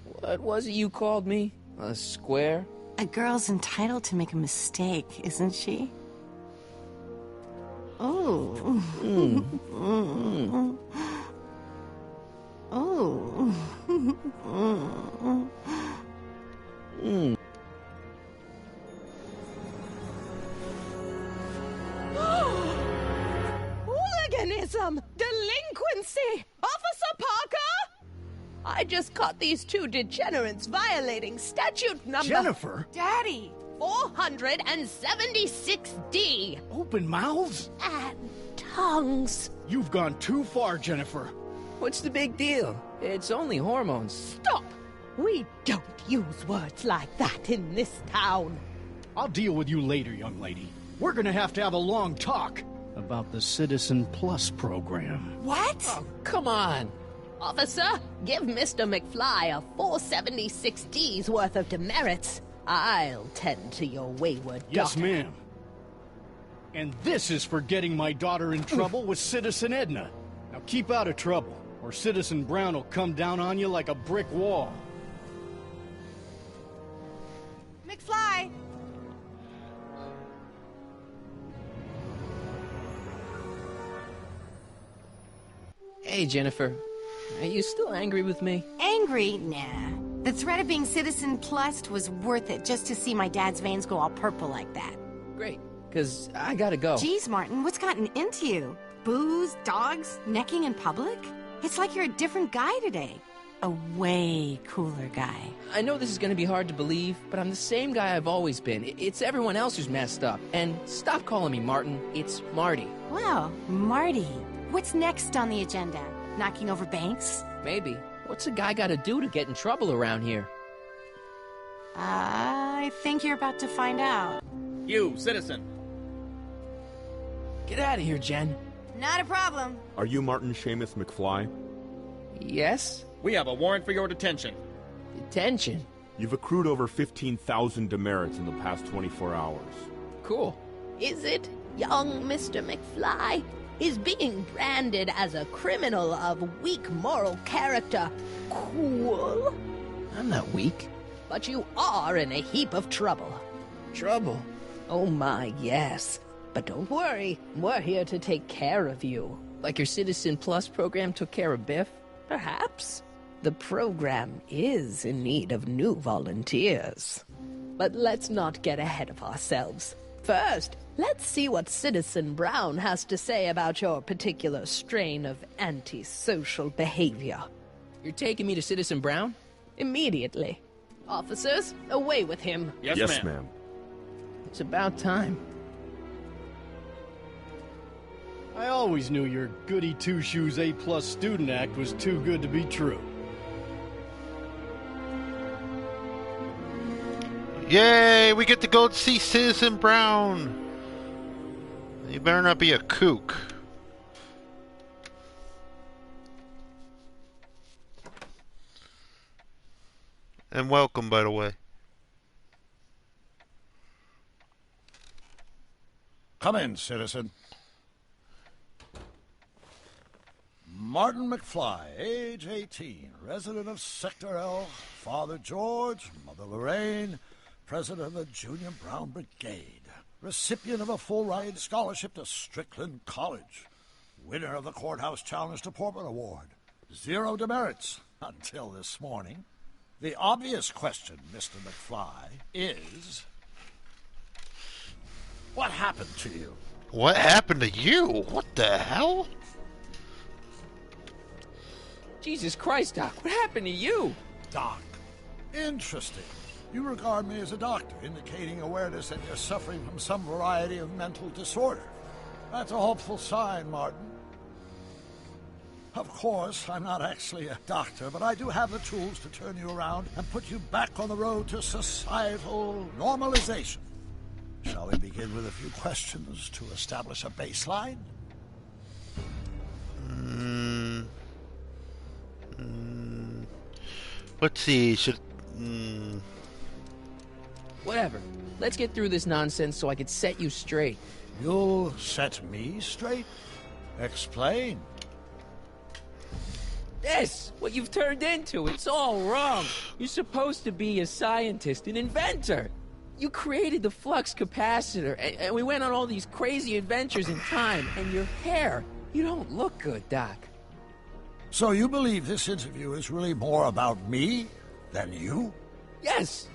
What was it you called me? A square? A girl's entitled to make a mistake, isn't she? Oh. Oh. Hooliganism! Delinquency! Officer Parker! I just caught these two degenerates violating statute number... Jennifer! Daddy! 476D! Open mouths? And tongues. You've gone too far, Jennifer. What's the big deal? It's only hormones. Stop! We don't use words like that in this town. I'll deal with you later, young lady. We're gonna have to have a long talk about the Citizen Plus program. What? Oh, come on. Officer, give Mr. McFly a 476D's worth of demerits. I'll tend to your wayward Yes, daughter. ma'am. And this is for getting my daughter in trouble with Citizen Edna. Now keep out of trouble, or Citizen Brown will come down on you like a brick wall. McFly! Hey, Jennifer. Are you still angry with me? Angry? Nah. The threat of being Citizen Plus was worth it just to see my dad's veins go all purple like that. Great, because I gotta go. Geez, Martin, what's gotten into you? Booze, dogs, necking in public? It's like you're a different guy today. A way cooler guy. I know this is gonna be hard to believe, but I'm the same guy I've always been. It's everyone else who's messed up. And stop calling me Martin. It's Marty. Wow, Marty. What's next on the agenda? Knocking over banks? Maybe. What's a guy gotta do to get in trouble around here? I think you're about to find out. You, citizen. Get out of here, Jen. Not a problem. Are you Martin Seamus McFly? Yes? We have a warrant for your detention. Detention? You've accrued over 15,000 demerits in the past 24 hours. Cool. Is it, young Mr. McFly? Is being branded as a criminal of weak moral character cool? I'm not weak. But you are in a heap of trouble. Trouble? Oh my, yes. But don't worry, we're here to take care of you. Like your Citizen Plus program took care of Biff? Perhaps. The program is in need of new volunteers. But let's not get ahead of ourselves. First, let's see what Citizen Brown has to say about your particular strain of antisocial behavior. You're taking me to Citizen Brown? Immediately. Officers, away with him. Yes, ma'am. It's about time. I always knew your goody two-shoes A-plus student act was too good to be true. Yay! We get to go see Citizen Brown! You better not be a kook. And welcome, by the way. Come in, citizen. Martin McFly, age 18, resident of Sector L, Father George, Mother Lorraine, president of the Junior Brown Brigade, recipient of a full-ride scholarship to Strickland College, winner of the Courthouse Challenge Deportment Award, 0 demerits until this morning. The obvious question, Mr. McFly, is... what happened to you? What happened to you? What the hell? Jesus Christ, Doc, what happened to you? Doc. Interesting. You regard me as a doctor, indicating awareness that you're suffering from some variety of mental disorder. That's a hopeful sign, Martin. Of course, I'm not actually a doctor, but I do have the tools to turn you around and put you back on the road to societal normalization. Shall we begin with a few questions to establish a baseline? Let's see, Whatever. Let's get through this nonsense so I can set you straight. You'll set me straight? Explain. This, what you've turned into, it's all wrong. You're supposed to be a scientist, an inventor. You created the flux capacitor, and we went on all these crazy adventures in time, and your hair, you don't look good, Doc. So you believe this interview is really more about me than you? Yes.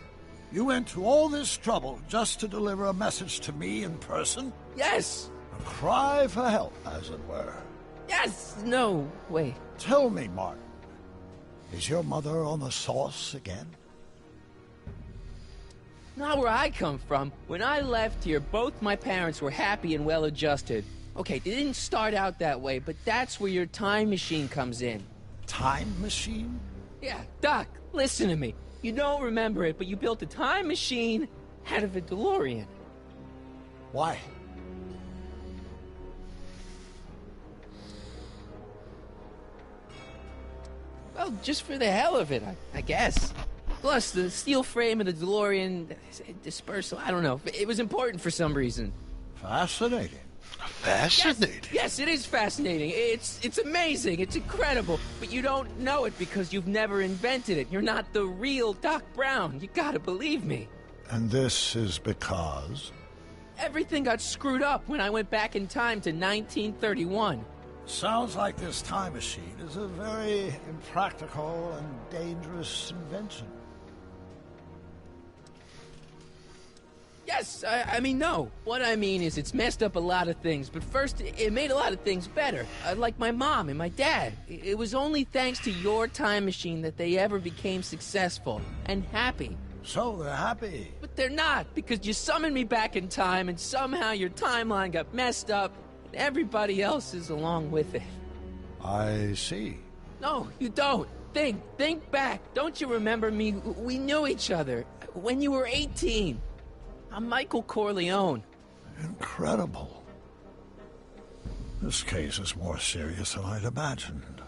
You went to all this trouble just to deliver a message to me in person? Yes. A cry for help, as it were. Yes. No. Wait. Tell me, Martin, is your mother on the sauce again? Not where I come from. When I left here, both my parents were happy and well-adjusted. Okay, they didn't start out that way, but that's where your time machine comes in. Time machine? Yeah, Doc, listen to me. You don't remember it, but you built a time machine out of a DeLorean. Why? Well, just for the hell of it, I guess. Plus, the steel frame of the DeLorean dispersal, I don't know. It was important for some reason. Fascinating. Fascinating? Yes, it is fascinating. It's amazing. It's incredible. But you don't know it because you've never invented it. You're not the real Doc Brown. You gotta believe me. And this is because? Everything got screwed up when I went back in time to 1931. Sounds like this time machine is a very impractical and dangerous invention. Yes, I mean, no. What I mean is it's messed up a lot of things, but first, it made a lot of things better. Like my mom and my dad. It was only thanks to your time machine that they ever became successful and happy. So they're happy. But they're not, because you summoned me back in time, and somehow your timeline got messed up, and everybody else is along with it. I see. No, you don't. Think back. Don't you remember me? We knew each other when you were 18. I'm Michael Corleone. Incredible. This case is more serious than I'd imagined.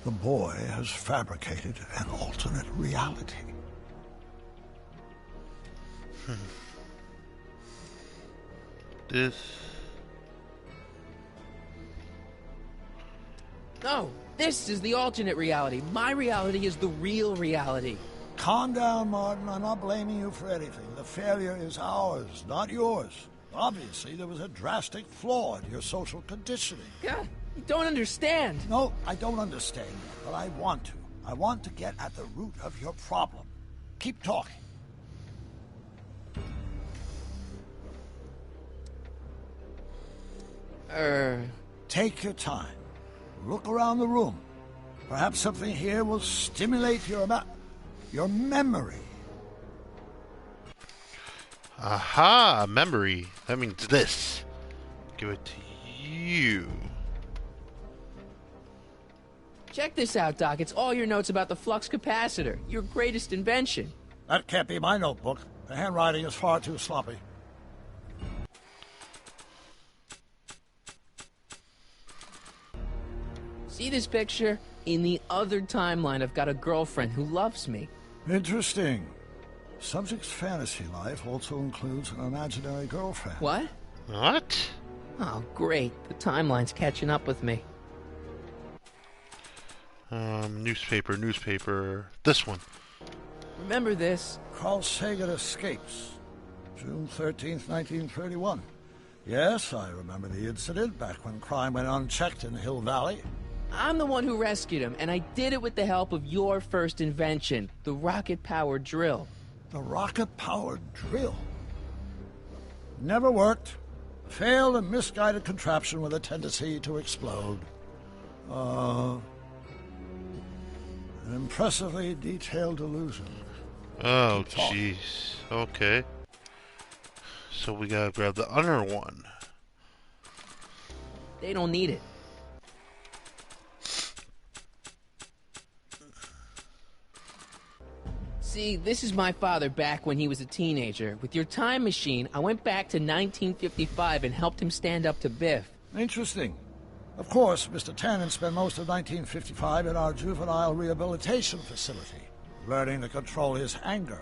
The boy has fabricated an alternate reality. This... No, this is the alternate reality. My reality is the real reality. Calm down, Martin. I'm not blaming you for anything. The failure is ours, not yours. Obviously, there was a drastic flaw in your social conditioning. God, you don't understand. No, I don't understand you, but I want to. I want to get at the root of your problem. Keep talking. Take your time. Look around the room. Perhaps something here will stimulate your memory. Aha, memory. That means this. Give it to you. Check this out, Doc. It's all your notes about the flux capacitor, your greatest invention. That can't be my notebook. The handwriting is far too sloppy. See this picture? In the other timeline, I've got a girlfriend who loves me. Interesting. Subject's fantasy life also includes an imaginary girlfriend. What? What? Oh, great. The timeline's catching up with me. Newspaper. This one. Remember this? Carl Sagan escapes. June 13th, 1931. Yes, I remember the incident back when crime went unchecked in Hill Valley. I'm the one who rescued him, and I did it with the help of your first invention, the rocket-powered drill. The rocket-powered drill? Never worked. Failed and misguided contraption with a tendency to explode. An impressively detailed illusion. Oh, jeez. Okay. So we gotta grab the other one. They don't need it. See, this is my father back when he was a teenager. With your time machine, I went back to 1955 and helped him stand up to Biff. Interesting. Of course, Mr. Tannen spent most of 1955 in our juvenile rehabilitation facility, learning to control his anger.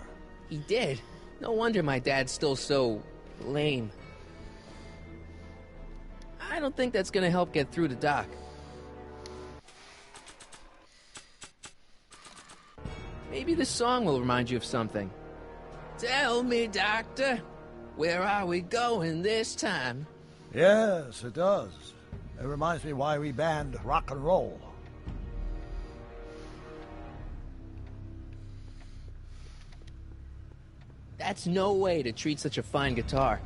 He did? No wonder my dad's still so lame. I don't think that's gonna help get through to Doc. Maybe this song will remind you of something. Tell me, Doctor, where are we going this time? Yes, it does. It reminds me why we banned rock and roll. That's no way to treat such a fine guitar.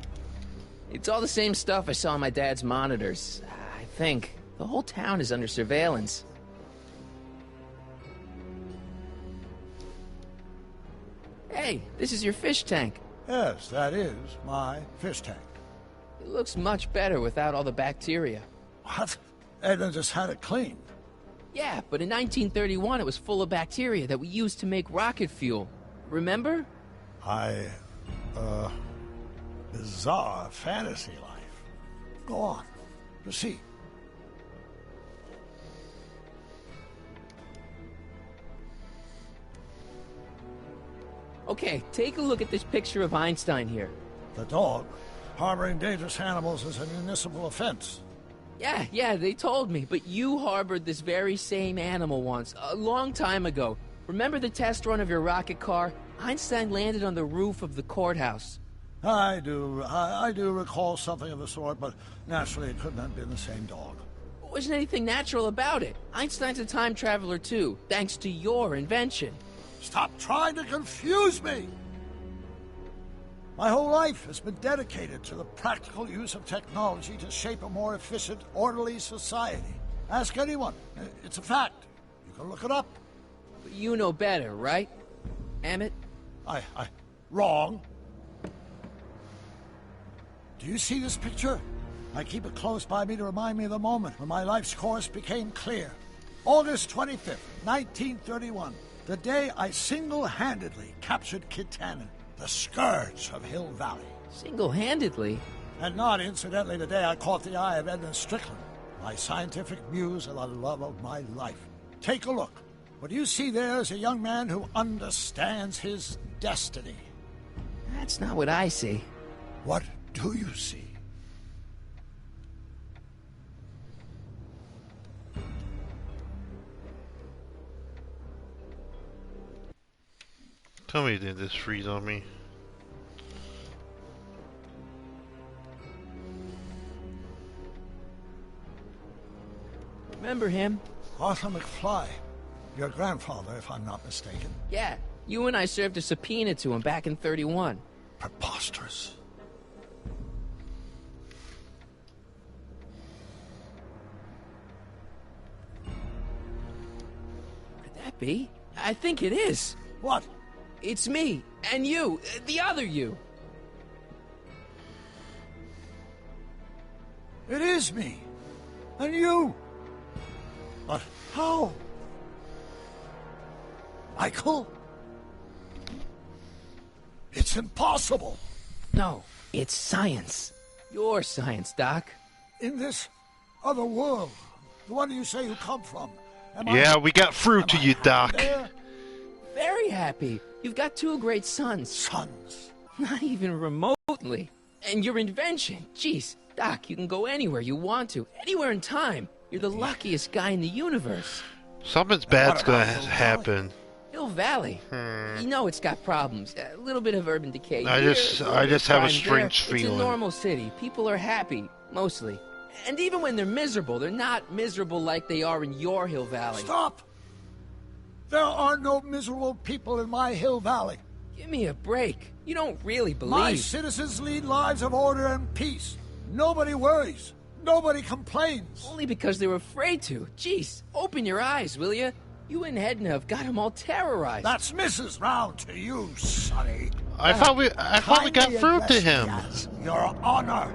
It's all the same stuff I saw on my dad's monitors. I think. The whole town is under surveillance. Hey, this is your fish tank. Yes, that is my fish tank. It looks much better without all the bacteria. What? Edna just had it cleaned. Yeah, but in 1931 it was full of bacteria that we used to make rocket fuel. Remember? Bizarre fantasy life. Go on. Proceed. Okay, take a look at this picture of Einstein here. The dog. Harboring dangerous animals is a municipal offense. Yeah, they told me, but you harbored this very same animal once, a long time ago. Remember the test run of your rocket car? Einstein landed on the roof of the courthouse. I do recall something of the sort, but naturally it couldn't have been the same dog. There wasn't anything natural about it. Einstein's a time traveler too, thanks to your invention. Stop trying to confuse me! My whole life has been dedicated to the practical use of technology to shape a more efficient, orderly society. Ask anyone. It's a fact. You can look it up. But you know better, right, Emmett? Wrong. Do you see this picture? I keep it close by me to remind me of the moment when my life's course became clear. August 25th, 1931. The day I single-handedly captured Kid Tannen, the scourge of Hill Valley. Single-handedly? And not, incidentally, the day I caught the eye of Edmund Strickland, my scientific muse and the love of my life. Take a look. What you see there is a young man who understands his destiny. That's not what I see. What do you see? Tell me, did this freeze on me? Remember him? Arthur McFly. Your grandfather, if I'm not mistaken. Yeah, you and I served a subpoena to him back in 31. Preposterous. not be. I think it is. What? It's me, and you, the other you. It is me. And you. But how? Michael? It's impossible. No, it's science. Your science, Doc. In this other world, the one you say you come from. Yeah, we got through to you, Doc. There? Very happy. You've got 2 great sons. Sons? Not even remotely. And your invention. Jeez, Doc, you can go anywhere you want to. Anywhere in time. You're the luckiest guy in the universe. Something's bad's gonna happen. Hill Valley. You know it's got problems. A little bit of urban decay. I just have a strange feeling. It's a normal city. People are happy, mostly. And even when they're miserable, they're not miserable like they are in your Hill Valley. Stop! There are no miserable people in my Hill Valley. Give me a break. You don't really believe. My citizens lead lives of order and peace. Nobody worries. Nobody complains. Only because they were afraid to. Jeez, open your eyes, will you? You and Edna have got them all terrorized. That's Mrs. Round to you, Sonny. I thought we got through to him. Your Honor.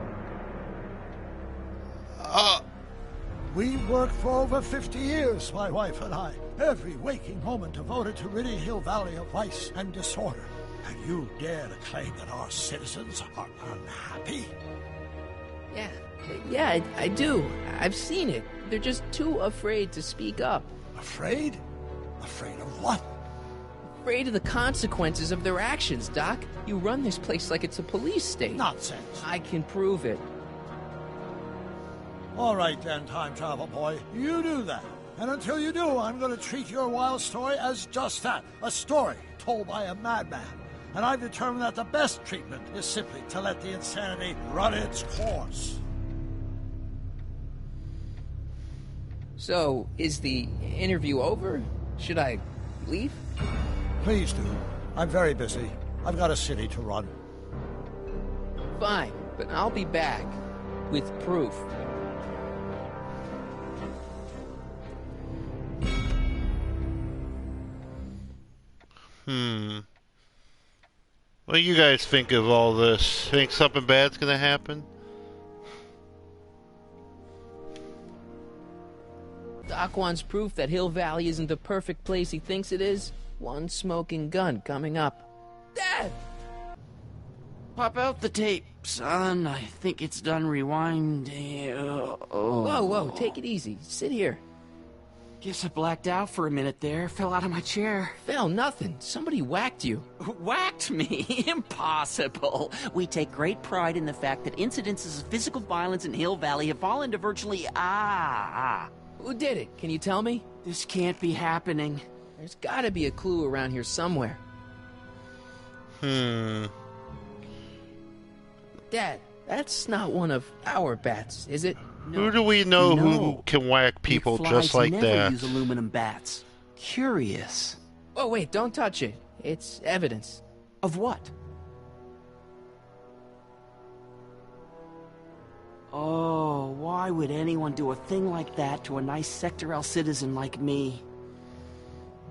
We worked for over 50 years, my wife and I. Every waking moment devoted to ridding Hill Valley of vice and disorder. And you dare to claim that our citizens are unhappy? Yeah, I do. I've seen it. They're just too afraid to speak up. Afraid? Afraid of what? Afraid of the consequences of their actions, Doc. You run this place like it's a police state. Nonsense. I can prove it. All right then, time travel boy. You do that. And until you do, I'm going to treat your wild story as just that. A story told by a madman. And I've determined that the best treatment is simply to let the insanity run its course. So, is the interview over? Should I leave? Please do. I'm very busy. I've got a city to run. Fine, but I'll be back. With proof. What do you guys think of all this? Think something bad's gonna happen? Doc wants proof that Hill Valley isn't the perfect place he thinks it is. One smoking gun coming up. Dad! Pop out the tape, son. I think it's done rewinding. Whoa, take it easy. Sit here. Guess I blacked out for a minute there. Fell out of my chair. Fell nothing. Somebody whacked you. Whacked me? Impossible. We take great pride in the fact that incidences of physical violence in Hill Valley have fallen to virtually... Who did it? Can you tell me? This can't be happening. There's gotta be a clue around here somewhere. Dad, that's not one of our bats, is it? No. Who do we know who can whack people just like never that? Use aluminum bats. Curious. Oh wait, don't touch it. It's evidence. Of what? Oh, why would anyone do a thing like that to a nice Sector L citizen like me?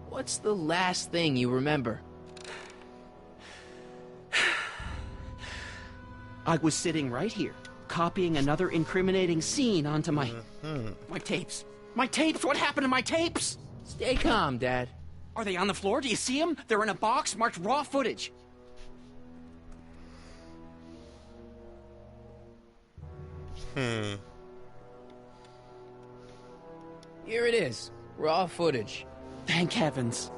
What's the last thing you remember? I was sitting right here, copying another incriminating scene onto my... My tapes. My tapes! What happened to my tapes? Stay calm, Dad. Are they on the floor? Do you see them? They're in a box marked raw footage. Here it is. Raw footage. Thank heavens.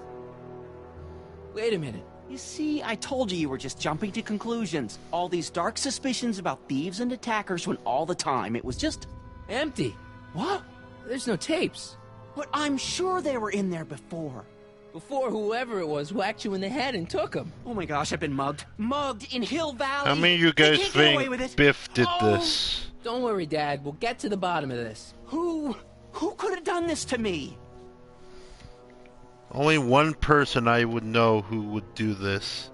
Wait a minute. You see, I told you were just jumping to conclusions. All these dark suspicions about thieves and attackers when all the time it was just... empty. What? There's no tapes. But I'm sure they were in there before. Before whoever it was whacked you in the head and took them. Oh my gosh, I've been mugged. Mugged in Hill Valley. How many of you guys think Biff did this? Don't worry, Dad. We'll get to the bottom of this. Who could have done this to me? Only one person I would know who would do this.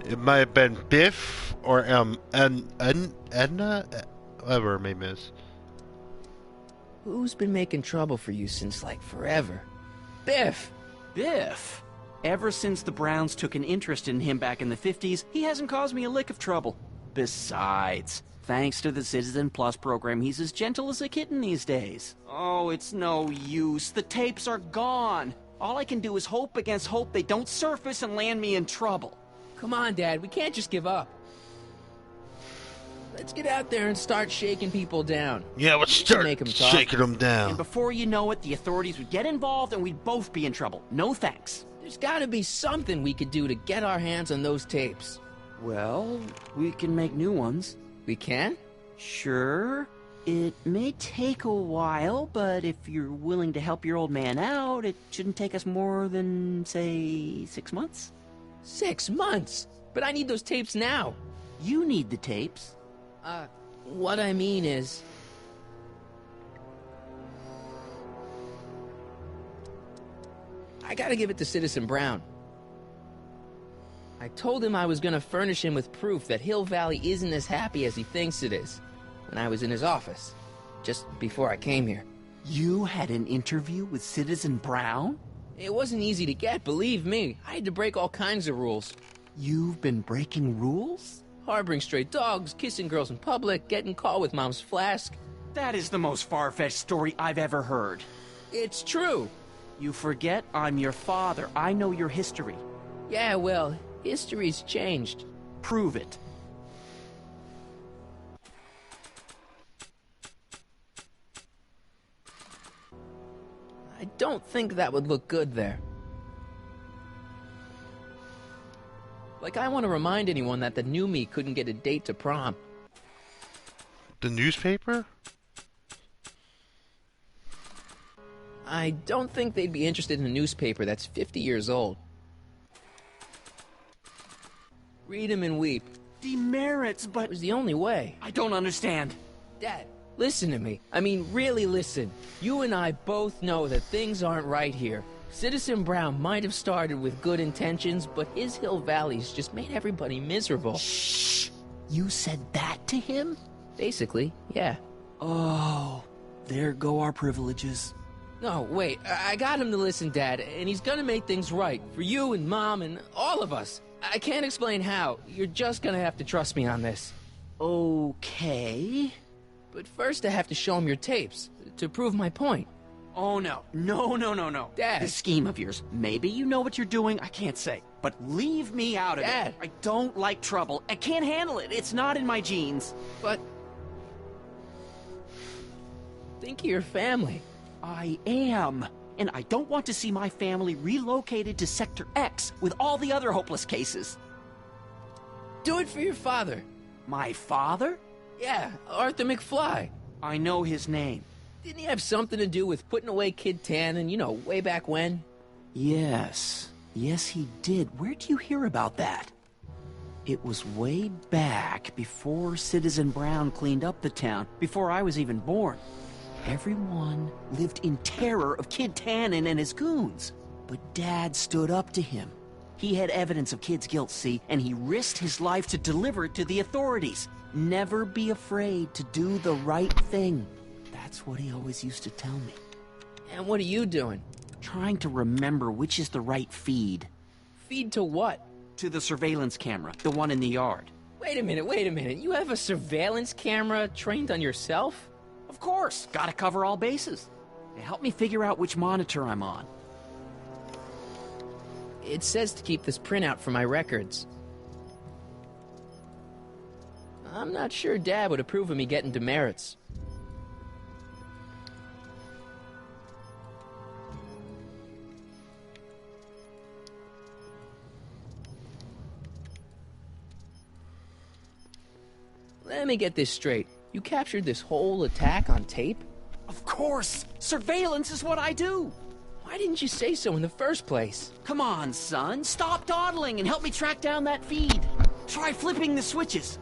It might have been Biff or Edna, whatever her name is. Who's been making trouble for you since like forever? Biff! Biff? Ever since the Browns took an interest in him back in the 50s, he hasn't caused me a lick of trouble. Besides, thanks to the Citizen Plus program, he's as gentle as a kitten these days. Oh, it's no use. The tapes are gone. All I can do is hope against hope they don't surface and land me in trouble. Come on, Dad, we can't just give up. Let's get out there and start shaking people down. Yeah, let's start shaking them And down. before you know it, the authorities would get involved and we'd both be in trouble. No thanks. There's gotta be something we could do to get our hands on those tapes. Well, we can make new ones. We can? Sure. It may take a while, but if you're willing to help your old man out, it shouldn't take us more than, say, 6 months. 6 months? But I need those tapes now. You need the tapes. What I mean is... I gotta give it to Citizen Brown. I told him I was gonna furnish him with proof that Hill Valley isn't as happy as he thinks it is when I was in his office, just before I came here. You had an interview with Citizen Brown? It wasn't easy to get, believe me. I had to break all kinds of rules. You've been breaking rules? Harboring stray dogs, kissing girls in public, getting caught with Mom's flask. That is the most far-fetched story I've ever heard. It's true. You forget I'm your father. I know your history. Yeah, well, history's changed. Prove it. I don't think that would look good there. Like, I want to remind anyone that the new me couldn't get a date to prom. The newspaper? I don't think they'd be interested in a newspaper that's 50 years old. Read 'em and weep. Demerits, but... It was the only way. I don't understand. Dad, listen to me. I mean, really listen. You and I both know that things aren't right here. Citizen Brown might have started with good intentions, but his Hill Valley's just made everybody miserable. Shh! You said that to him? Basically, yeah. Oh, there go our privileges. No, wait, I got him to listen, Dad, and he's gonna make things right for you and Mom and all of us. I can't explain how. You're just gonna have to trust me on this. Okay. But first I have to show him your tapes, to prove my point. Oh, no. No. Dad. This scheme of yours, maybe you know what you're doing, I can't say. But leave me out of Dad. it. I don't like trouble. I can't handle it. It's not in my genes. But... think of your family. I am. And I don't want to see my family relocated to Sector X with all the other hopeless cases. Do it for your father. My father? Yeah, Arthur McFly. I know his name. Didn't he have something to do with putting away Kid Tannen, you know, way back when? Yes. Yes, he did. Where'd you hear about that? It was way back before Citizen Brown cleaned up the town, before I was even born. Everyone lived in terror of Kid Tannen and his goons. But Dad stood up to him. He had evidence of Kid's guilt, see, and he risked his life to deliver it to the authorities. Never be afraid to do the right thing. That's what he always used to tell me. And what are you doing? Trying to remember which is the right feed. Feed to what? To the surveillance camera, the one in the yard. Wait a minute. You have a surveillance camera trained on yourself? Of course. Gotta cover all bases. Help me figure out which monitor I'm on. It says to keep this printout for my records. I'm not sure Dad would approve of me getting demerits. Let me get this straight. You captured this whole attack on tape? Of course! Surveillance is what I do! Why didn't you say so in the first place? Come on, son. Stop dawdling and help me track down that feed. Try flipping the switches.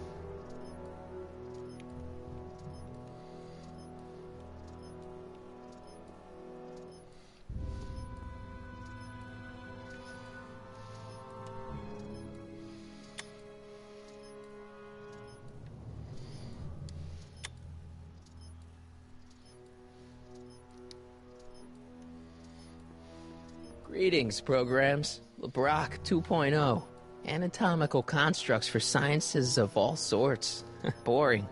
Greetings, programs. LeBrock 2.0. Anatomical constructs for sciences of all sorts. Boring.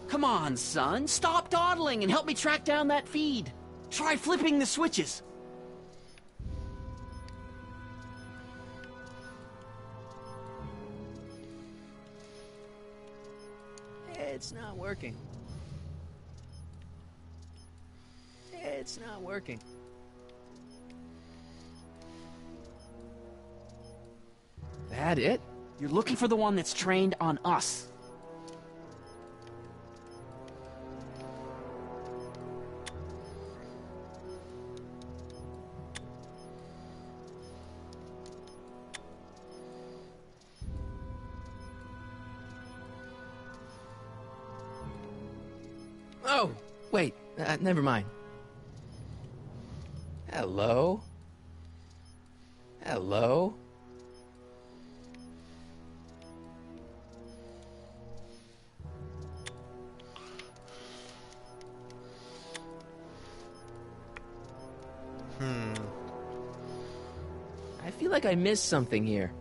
Come on, son. Stop dawdling and help me track down that feed. Try flipping the switches. It's not working. It's not working. That it? You're looking for the one that's trained on us. Oh, wait, never mind. Hello? Hello? I feel like I missed something here.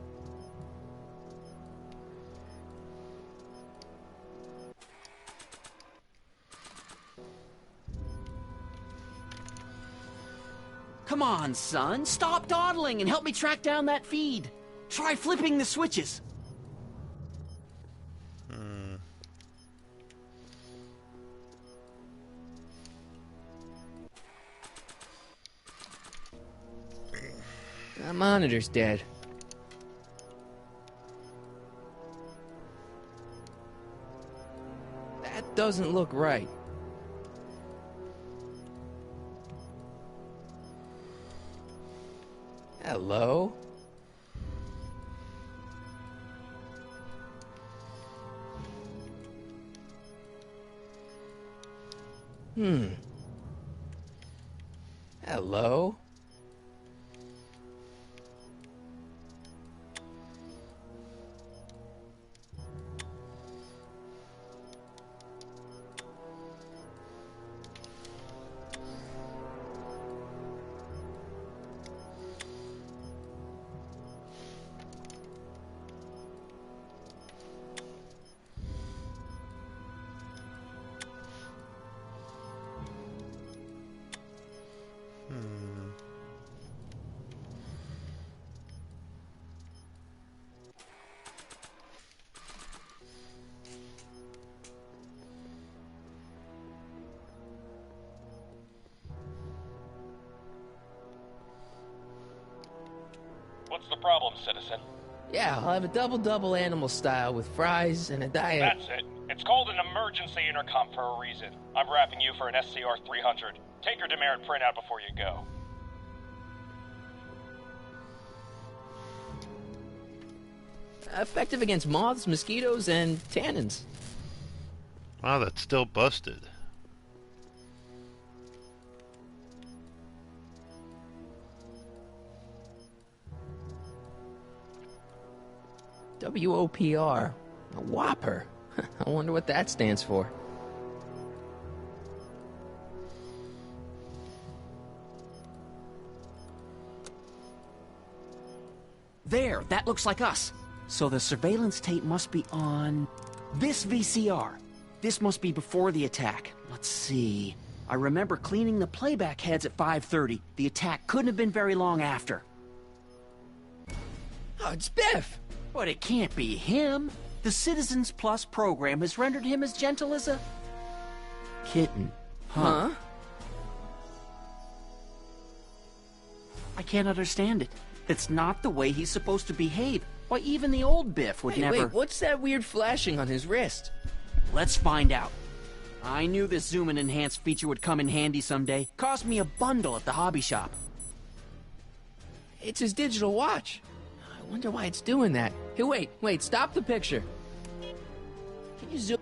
Come on, son. Stop dawdling and help me track down that feed. Try flipping the switches. The monitor's dead. That doesn't look right. Hello? Hello? What's the problem, citizen? Yeah, I'll have a double animal style with fries and a diet. That's it. It's called an emergency intercom for a reason. I'm wrapping you for an SCR 300. Take your demerit printout before you go. Effective against moths, mosquitoes, and tannins. Wow, that's still busted. WOPR. A whopper. I wonder what that stands for. There, that looks like us. So the surveillance tape must be on this VCR. This must be before the attack. Let's see. I remember cleaning the playback heads at 5:30. The attack couldn't have been very long after. Oh, it's Biff! But it can't be him. The Citizens Plus program has rendered him as gentle as a kitten. Huh? I can't understand it. It's not the way he's supposed to behave. Why, even the old Biff would never... Wait, what's that weird flashing on his wrist? Let's find out. I knew this zoom and enhance feature would come in handy someday. Cost me a bundle at the hobby shop. It's his digital watch. I wonder why it's doing that. Hey, wait, stop the picture. Can you zoom?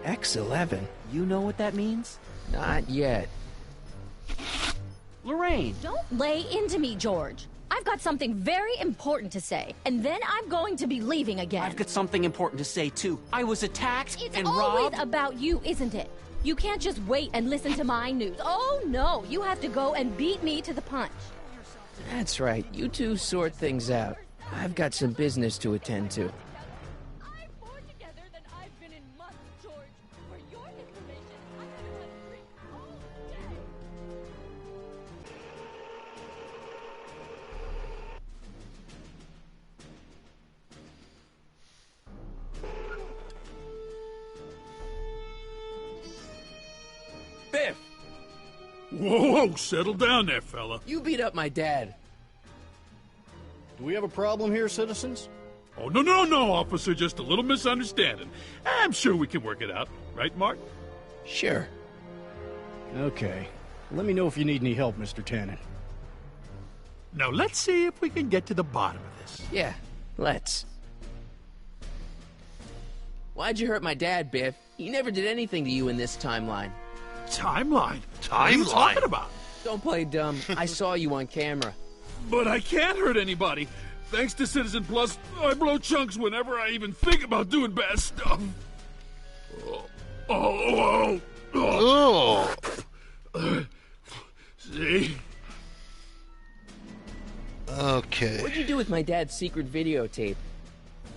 X11. You know what that means? Not yet. Lorraine! Don't lay into me, George. I've got something very important to say, and then I'm going to be leaving again. I've got something important to say, too. I was attacked it's and always robbed. about you, isn't it? You can't just wait and listen to my news. Oh, no, you have to go and beat me to the punch. That's right. You two sort things out. I've got some business to attend to. Biff! Whoa, settle down there, fella. You beat up my dad. Do we have a problem here, citizens? Oh, no, officer. Just a little misunderstanding. I'm sure we can work it out. Right, Mark? Sure. Okay. Let me know if you need any help, Mr. Tannen. Now, let's see if we can get to the bottom of this. Yeah, let's. Why'd you hurt my dad, Biff? He never did anything to you in this timeline. Timeline? What are you talking about? Don't play dumb. I saw you on camera. But I can't hurt anybody. Thanks to Citizen Plus, I blow chunks whenever I even think about doing bad stuff. Oh. See? Okay. What'd you do with my dad's secret videotape?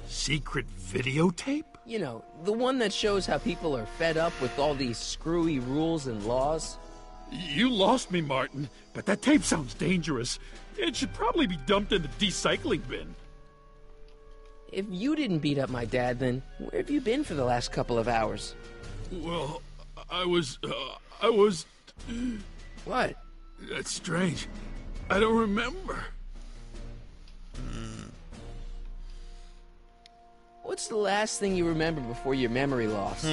Secret videotape? You know, the one that shows how people are fed up with all these screwy rules and laws. You lost me, Martin, but that tape sounds dangerous. It should probably be dumped in the decycling bin. If you didn't beat up my dad, then where have you been for the last couple of hours? Well, I was... What? That's strange. I don't remember. What's the last thing you remember before your memory loss?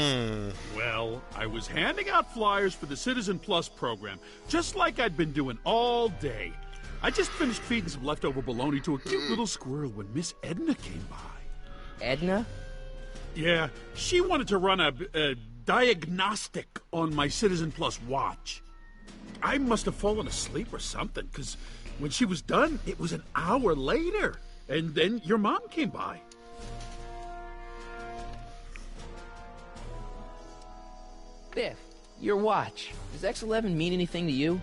Well, I was handing out flyers for the Citizen Plus program, just like I'd been doing all day. I just finished feeding some leftover bologna to a cute little squirrel when Miss Edna came by. Edna? Yeah, she wanted to run a diagnostic on my Citizen Plus watch. I must have fallen asleep or something, because when she was done, it was an hour later. And then your mom came by. Biff, your watch. Does X11 mean anything to you?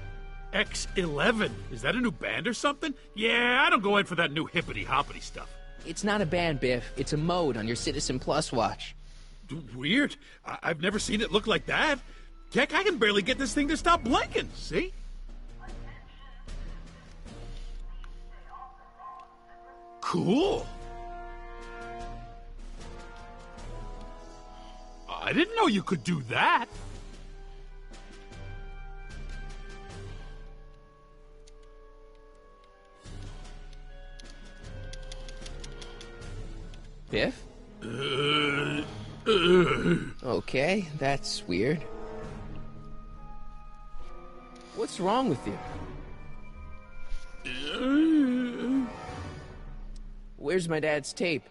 X11? Is that a new band or something? Yeah, I don't go in for that new hippity-hoppity stuff. It's not a band, Biff. It's a mode on your Citizen Plus watch. Weird. I've never seen it look like that. Heck, I can barely get this thing to stop blinking, see? Cool. I didn't know you could do that. Biff? Okay, that's weird. What's wrong with you? Where's my dad's tape?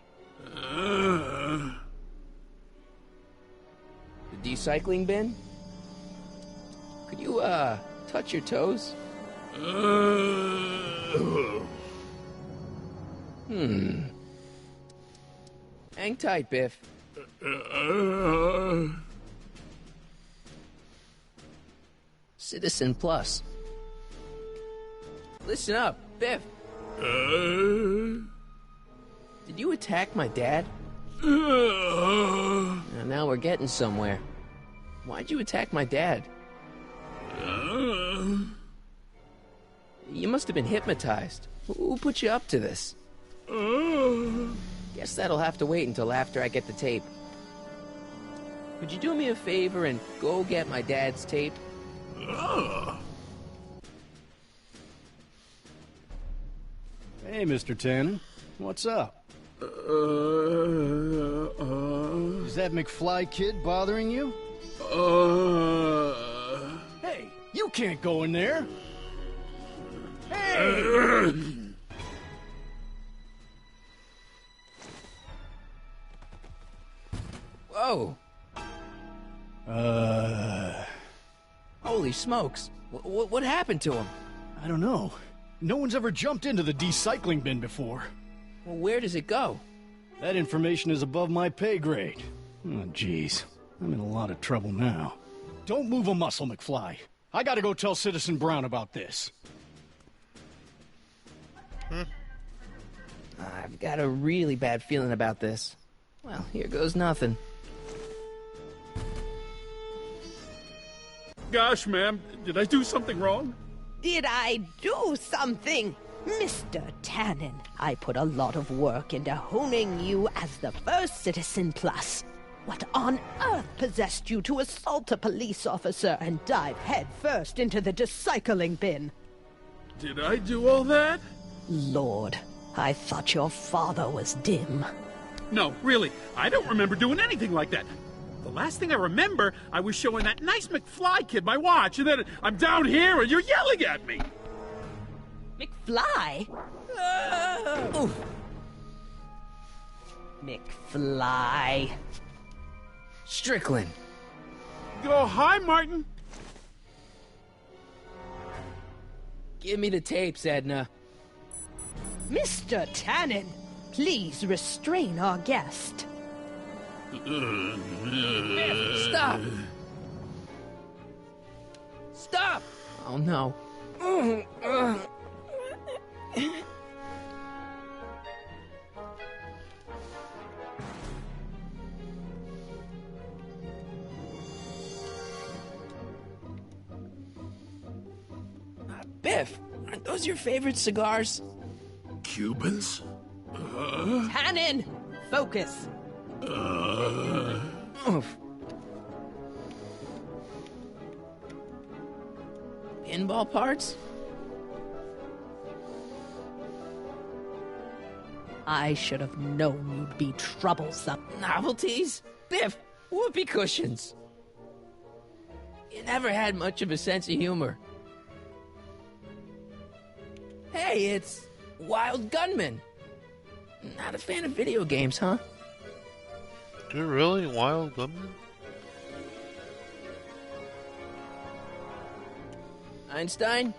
The decycling bin? Could you, touch your toes? Hang tight, Biff. Citizen Plus. Listen up, Biff. Did you attack my dad? Now we're getting somewhere. Why'd you attack my dad? You must have been hypnotized. Who put you up to this? Guess that'll have to wait until after I get the tape. Could you do me a favor and go get my dad's tape? Hey, Mr. Tannen. What's up? Is that McFly kid bothering you? Hey, you can't go in there. Hey! Whoa. Holy smokes. What happened to him? I don't know. No one's ever jumped into the decycling bin before. Well, where does it go? That information is above my pay grade. Oh, jeez. I'm in a lot of trouble now. Don't move a muscle, McFly. I gotta go tell Citizen Brown about this. I've got a really bad feeling about this. Well, here goes nothing. Gosh, ma'am, did I do something wrong? Did I do something? Mr. Tannen, I put a lot of work into honing you as the first Citizen Plus. What on earth possessed you to assault a police officer and dive headfirst into the recycling bin? Did I do all that? Lord, I thought your father was dim. No, really, I don't remember doing anything like that. The last thing I remember, I was showing that nice McFly kid my watch, and then I'm down here and you're yelling at me. McFly? Oof. McFly. Strickland. Oh, hi, Martin. Give me the tapes, Edna. Mr. Tannen, please restrain our guest. Stop! Stop! Oh, no. Biff, aren't those your favorite cigars? Cubans? Tannen, focus. Oof. Pinball parts? I should have known you'd be troublesome. Novelties? Biff, whoopee cushions. You never had much of a sense of humor. Hey, it's Wild Gunman. Not a fan of video games, huh? You're really Wild Gunman? Einstein?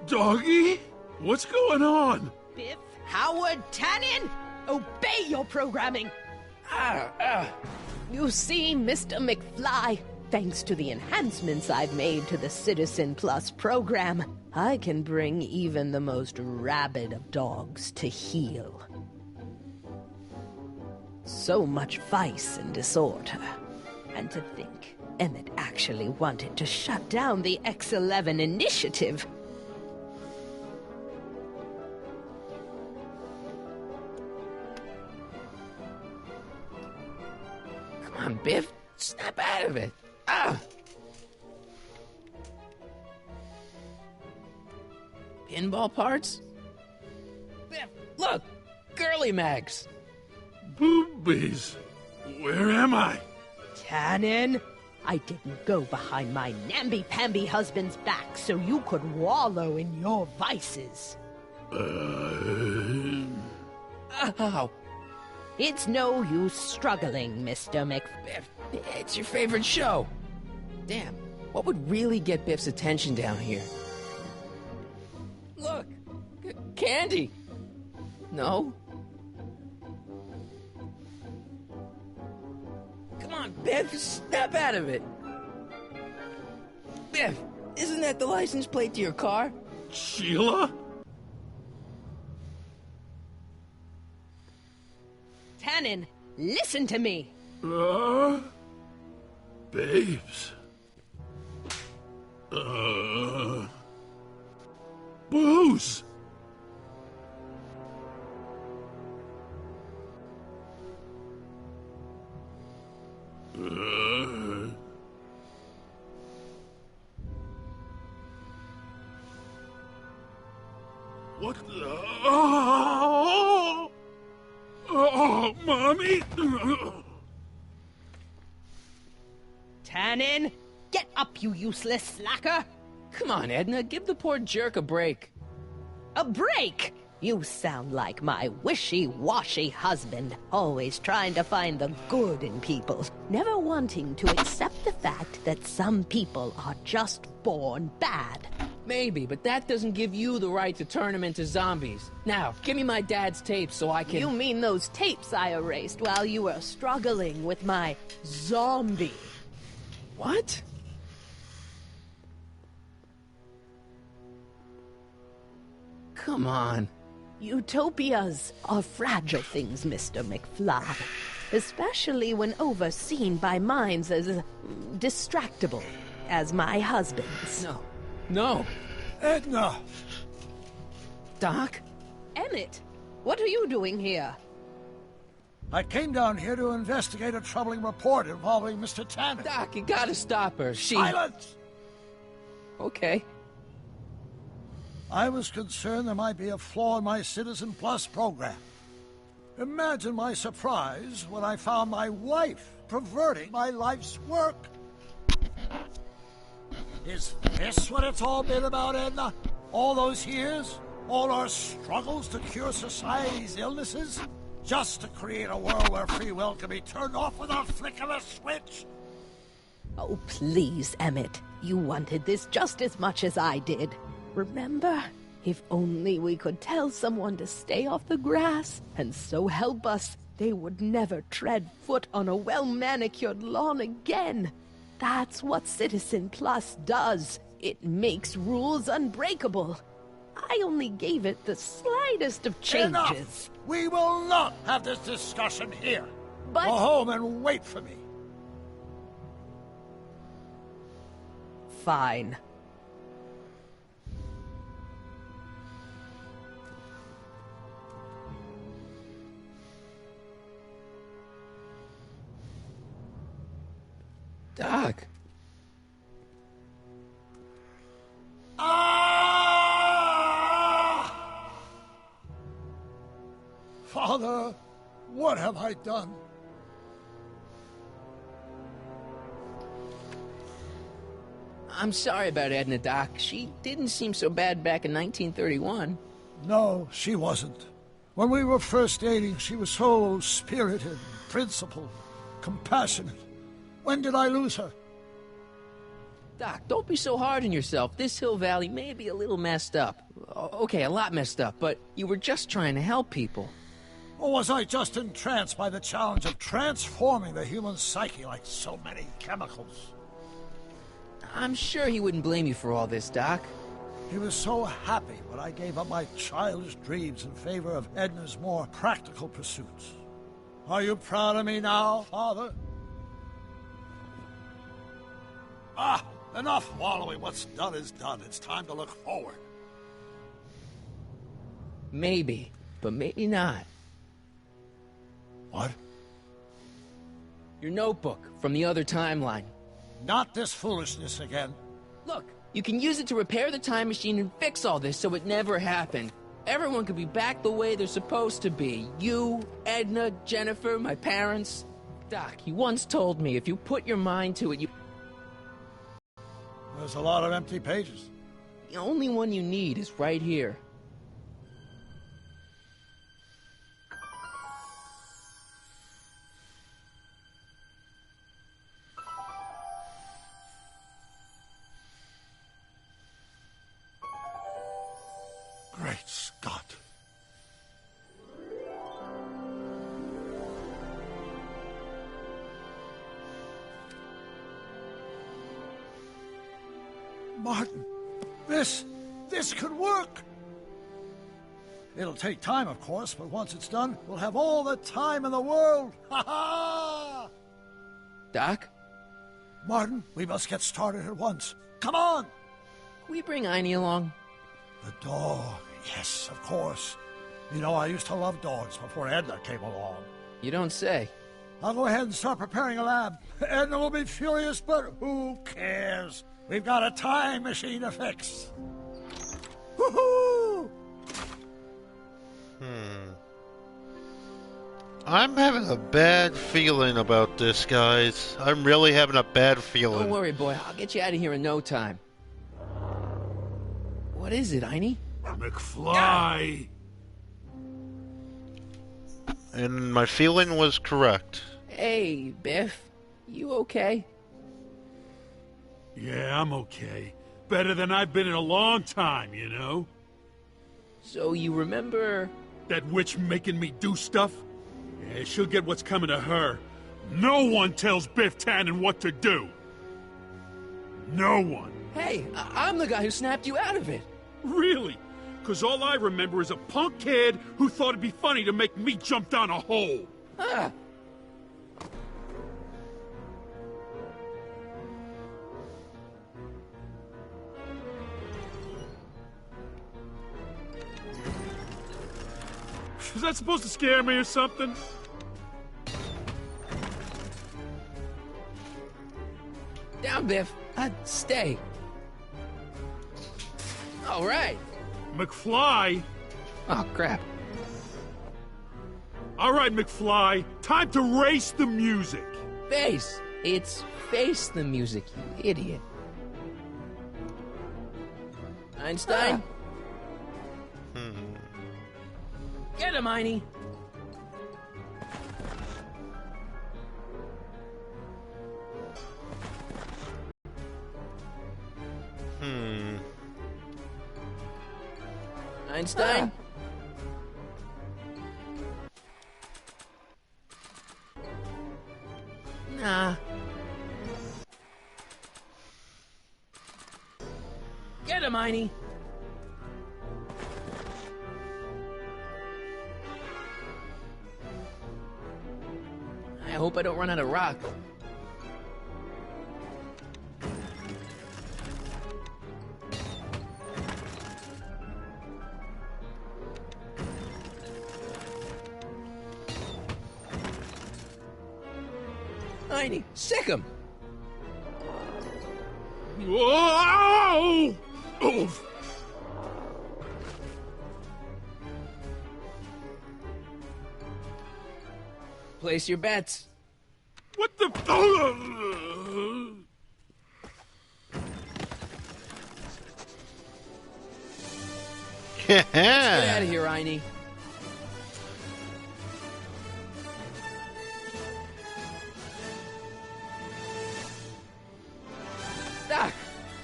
Doggy? What's going on? Biff Howard Tannen, obey your programming. You see, Mr. McFly, thanks to the enhancements I've made to the Citizen Plus program, I can bring even the most rabid of dogs to heel. So much vice and disorder. And to think Emmett actually wanted to shut down the X-11 initiative. Come on, Biff. Snap out of it. Pinball parts? Biff, look! Girly mags! Boobies. Where am I? Tannen, I didn't go behind my namby-pamby husband's back so you could wallow in your vices. Ow. It's no use struggling, Mr. Biff, it's your favorite show. Damn, what would really get Biff's attention down here? Look! Candy! No? Come on, Biff, snap out of it! Biff, isn't that the license plate to your car? Sheila? Tannen, listen to me! Babes. Booze! What the... Oh, Mommy! Tannen, get up, you useless slacker! Come on, Edna, give the poor jerk a break. A break? You sound like my wishy-washy husband, always trying to find the good in people, never wanting to accept the fact that some people are just born bad. Maybe, but that doesn't give you the right to turn them into zombies. Now, give me my dad's tapes so I can... You mean those tapes I erased while you were struggling with my zombie? What? Come on. Utopias are fragile things, Mr. McFly. Especially when overseen by minds as distractible as my husband's. No. No. Edna! Doc? Emmett, what are you doing here? I came down here to investigate a troubling report involving Mr. Tannen. Doc, you gotta stop her. Silence! Okay. I was concerned there might be a flaw in my Citizen Plus program. Imagine my surprise when I found my wife perverting my life's work. Is this what it's all been about, Edna? All those years? All our struggles to cure society's illnesses? Just to create a world where free will can be turned off with a flick of a switch? Oh, please, Emmett. You wanted this just as much as I did. Remember? If only we could tell someone to stay off the grass, and so help us, they would never tread foot on a well-manicured lawn again. That's what Citizen Plus does. It makes rules unbreakable. I only gave it the slightest of changes. Enough! We will not have this discussion here. But... Go home and wait for me. Fine. Doc. Father, what have I done? I'm sorry about Edna, Doc. She didn't seem so bad back in 1931. No, she wasn't. When we were first dating, she was so spirited, principled, compassionate. When did I lose her? Doc, don't be so hard on yourself. This Hill Valley may be a little messed up. Okay, a lot messed up, but you were just trying to help people. Or was I just entranced by the challenge of transforming the human psyche like so many chemicals? I'm sure he wouldn't blame you for all this, Doc. He was so happy when I gave up my childish dreams in favor of Edna's more practical pursuits. Are you proud of me now, Father? Enough wallowing. What's done is done. It's time to look forward. Maybe, but maybe not. What? Your notebook from the other timeline. Not this foolishness again. Look, you can use it to repair the time machine and fix all this so it never happened. Everyone could be back the way they're supposed to be. You, Edna, Jennifer, my parents. Doc, you once told me if you put your mind to it, you... There's a lot of empty pages. The only one you need is right here. Great Scott. Martin, this could work. It'll take time, of course, but once it's done, we'll have all the time in the world. Ha ha! Doc? Martin, we must get started at once. Come on! Can we bring Einie along? The dog, yes, of course. You know, I used to love dogs before Edna came along. You don't say. I'll go ahead and start preparing a lab. Edna will be furious, but who cares? We've got a time machine to fix. Woohoo! I'm having a bad feeling about this, guys. I'm really having a bad feeling. Don't worry, boy. I'll get you out of here in no time. What is it, Einie? McFly! And my feeling was correct. Hey, Biff. You okay? Yeah, I'm okay. Better than I've been in a long time, you know? So you remember... That witch making me do stuff? Yeah, she'll get what's coming to her. No one tells Biff Tannen what to do! No one. Hey, I'm the guy who snapped you out of it. Really? Because all I remember is a punk kid who thought it'd be funny to make me jump down a hole. Ah. Is that supposed to scare me or something? Down, Biff. Stay. All right. McFly? Oh, crap. All right, McFly. Time to race the music. Face. It's face the music, you idiot. Einstein? Get him, Einie. Einstein? Nah. Get him, Einie. I hope I don't run out of rock. Einie, sick him! Whoa! Oof. Place your bets. What the... Let's get out of here, Einie. Doc,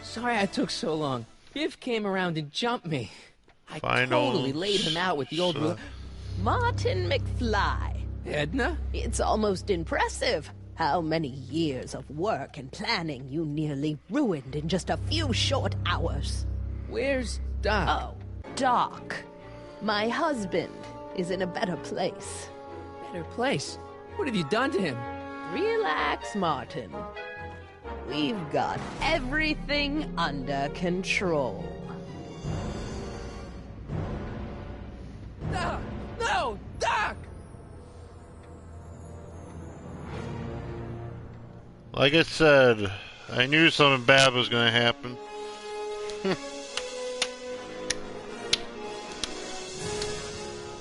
sorry I took so long. Biff came around and jumped me. I totally laid him out with the old... Martin McFly. Edna? It's almost impressive how many years of work and planning you nearly ruined in just a few short hours. Where's Doc? Oh, Doc. My husband is in a better place. Better place? What have you done to him? Relax, Martin. We've got everything under control. Doc! No! Doc! Like I said, I knew something bad was going to happen.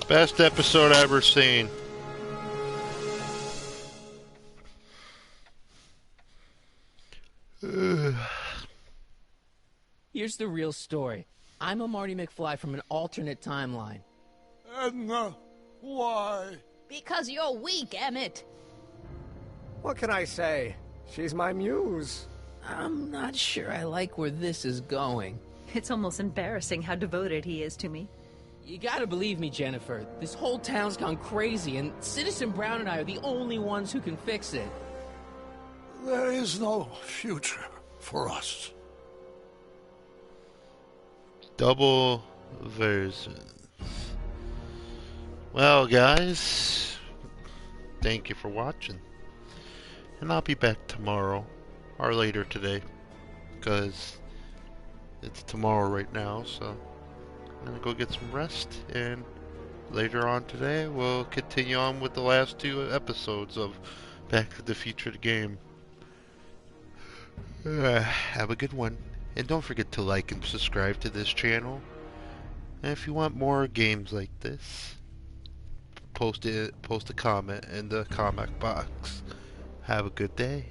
Best episode I've ever seen. Here's the real story. I'm a Marty McFly from an alternate timeline. Edna, why? Because you're weak, Emmett. What can I say? She's my muse. I'm not sure I like where this is going. It's almost embarrassing how devoted he is to me. You gotta believe me, Jennifer. This whole town's gone crazy, and Citizen Brown and I are the only ones who can fix it. There is no future for us. Double versions. Well, guys, thank you for watching. And I'll be back tomorrow, or later today, because it's tomorrow right now, so I'm going to go get some rest, and later on today, we'll continue on with the last 2 episodes of Back to the Future the game. Have a good one, and don't forget to like and subscribe to this channel. And if you want more games like this, post a comment in the comment box. Have a good day.